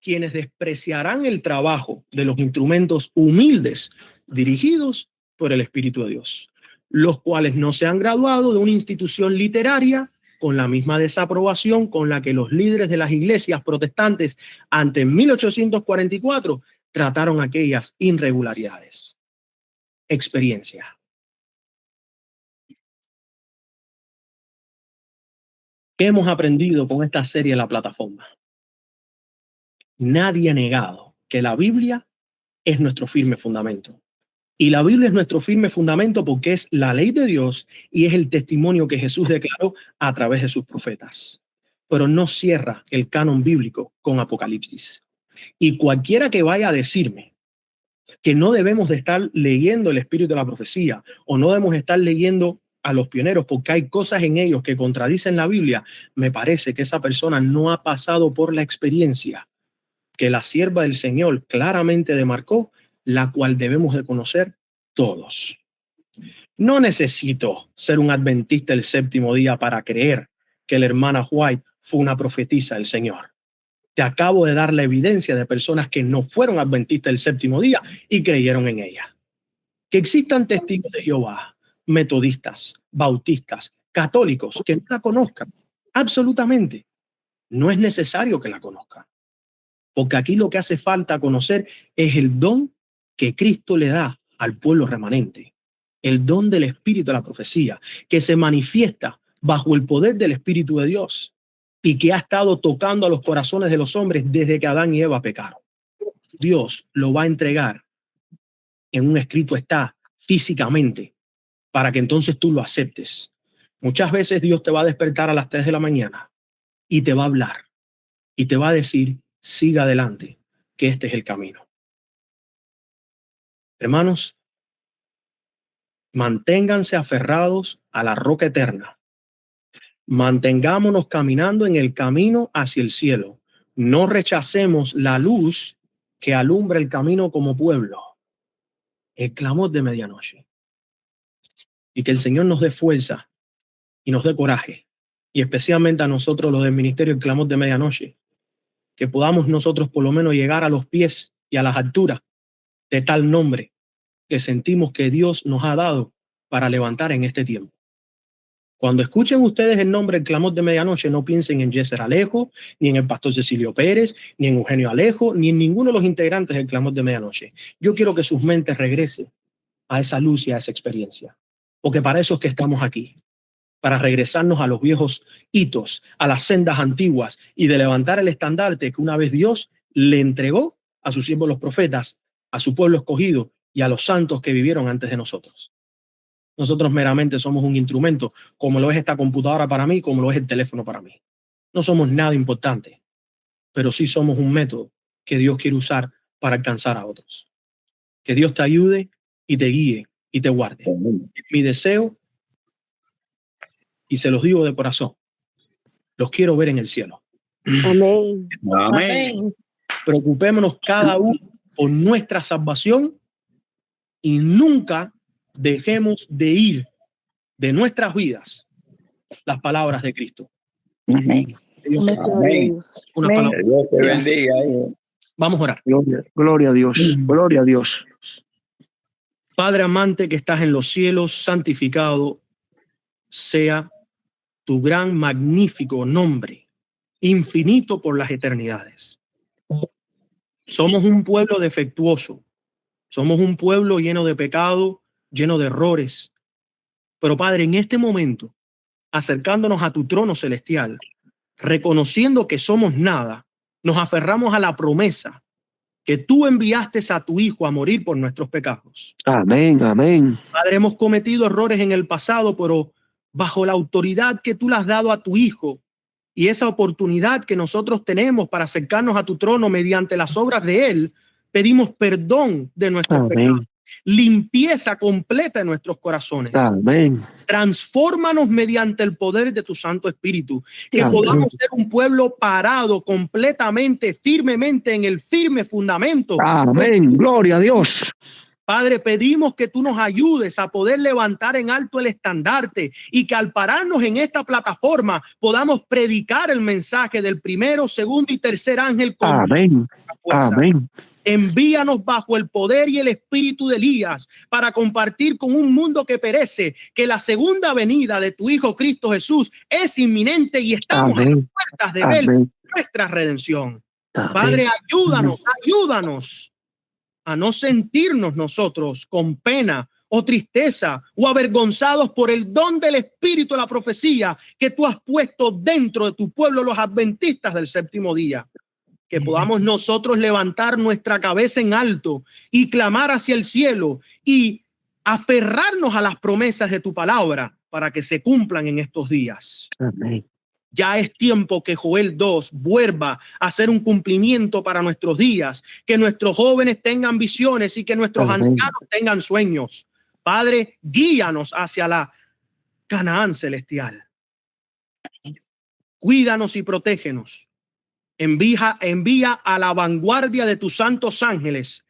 quienes despreciarán el trabajo de los instrumentos humildes dirigidos por el Espíritu de Dios, los cuales no se han graduado de una institución literaria con la misma desaprobación con la que los líderes de las iglesias protestantes ante 1844 trataron aquellas irregularidades. Experiencia. ¿Qué hemos aprendido con esta serie de la plataforma? Nadie ha negado que la Biblia es nuestro firme fundamento. Y la Biblia es nuestro firme fundamento porque es la ley de Dios y es el testimonio que Jesús declaró a través de sus profetas. Pero no cierra el canon bíblico con Apocalipsis. Y cualquiera que vaya a decirme que no debemos de estar leyendo el espíritu de la profecía o no debemos estar leyendo a los pioneros porque hay cosas en ellos que contradicen la Biblia, me parece que esa persona no ha pasado por la experiencia que la sierva del Señor claramente demarcó, la cual debemos de conocer todos. No necesito ser un adventista del séptimo día para creer que la hermana White fue una profetisa del Señor. Te acabo de dar la evidencia de personas que no fueron adventistas del séptimo día y creyeron en ella. Que existan testigos de Jehová, metodistas, bautistas, católicos que no la conozcan, absolutamente. No es necesario que la conozcan. Porque aquí lo que hace falta conocer es el don que Cristo le da al pueblo remanente. El don del espíritu de la profecía, que se manifiesta bajo el poder del Espíritu de Dios y que ha estado tocando a los corazones de los hombres desde que Adán y Eva pecaron. Dios lo va a entregar en un escrito está físicamente para que entonces tú lo aceptes. Muchas veces Dios te va a despertar a las 3 de la mañana y te va a hablar y te va a decir, siga adelante, que este es el camino. Hermanos, manténganse aferrados a la roca eterna. Mantengámonos caminando en el camino hacia el cielo. No rechacemos la luz que alumbra el camino como pueblo. El clamor de medianoche. Y que el Señor nos dé fuerza y nos dé coraje. Y especialmente a nosotros los del ministerio, el clamor de medianoche. Que podamos nosotros por lo menos llegar a los pies y a las alturas de tal nombre que sentimos que Dios nos ha dado para levantar en este tiempo. Cuando escuchen ustedes el nombre del clamor de medianoche, no piensen en Yeser Alejo, ni en el pastor Cecilio Pérez, ni en Eugenio Alejo, ni en ninguno de los integrantes del clamor de medianoche. Yo quiero que sus mentes regresen a esa luz y a esa experiencia, porque para eso es que estamos aquí, para regresarnos a los viejos hitos, a las sendas antiguas y de levantar el estandarte que una vez Dios le entregó a sus siervos los profetas, a su pueblo escogido y a los santos que vivieron antes de nosotros. Nosotros meramente somos un instrumento, como lo es esta computadora para mí, como lo es el teléfono para mí. No somos nada importante, pero sí somos un método que Dios quiere usar para alcanzar a otros. Que Dios te ayude y te guíe y te guarde. Mi deseo, y se los digo de corazón, los quiero ver en el cielo. Amén. Amén. Preocupémonos cada uno por nuestra salvación y nunca dejemos de ir de nuestras vidas las palabras de Cristo. Amén. Amén. Una Amén. palabra. Dios te bendiga. Vamos a orar. Gloria a Dios, gloria a Dios. Padre amante que estás en los cielos, santificado sea tu gran, magnífico nombre, infinito por las eternidades. Somos un pueblo defectuoso, somos un pueblo lleno de pecado, lleno de errores. Pero Padre, en este momento, acercándonos a tu trono celestial, reconociendo que somos nada, nos aferramos a la promesa que tú enviaste a tu Hijo a morir por nuestros pecados. Amén, amén. Padre, hemos cometido errores en el pasado, pero bajo la autoridad que tú le has dado a tu Hijo y esa oportunidad que nosotros tenemos para acercarnos a tu trono mediante las obras de Él, pedimos perdón de nuestros pecados, limpieza completa en nuestros corazones. Amén. Transfórmanos mediante el poder de tu Santo Espíritu, que podamos ser un pueblo parado completamente, firmemente en el firme fundamento. Amén. Gloria a Dios. Padre, pedimos que tú nos ayudes a poder levantar en alto el estandarte y que al pararnos en esta plataforma podamos predicar el mensaje del primero, segundo y tercer ángel con Amén. fuerza. Amén. Envíanos bajo el poder y el espíritu de Elías para compartir con un mundo que perece que la segunda venida de tu Hijo Cristo Jesús es inminente y estamos a las puertas de ver nuestra redención. Padre, ayúdanos a no sentirnos nosotros con pena o tristeza o avergonzados por el don del Espíritu de la profecía que tú has puesto dentro de tu pueblo, los adventistas del séptimo día. Que podamos nosotros levantar nuestra cabeza en alto y clamar hacia el cielo y aferrarnos a las promesas de tu palabra para que se cumplan en estos días. Amén. Ya es tiempo que Joel 2 vuelva a ser un cumplimiento para nuestros días, que nuestros jóvenes tengan visiones y que nuestros ancianos tengan sueños. Padre, guíanos hacia la Canaán celestial. Cuídanos y protégenos. Envía a la vanguardia de tus santos ángeles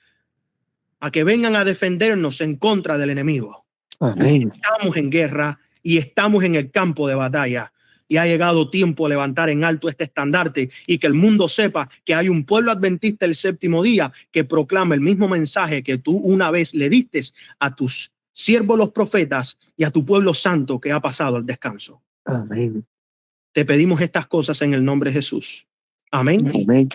a que vengan a defendernos en contra del enemigo. Amén. Estamos en guerra y estamos en el campo de batalla. Y ha llegado tiempo de levantar en alto este estandarte y que el mundo sepa que hay un pueblo adventista el séptimo día que proclama el mismo mensaje que tú una vez le diste a tus siervos los profetas y a tu pueblo santo que ha pasado al descanso. Amén. Te pedimos estas cosas en el nombre de Jesús. Amén. Amén.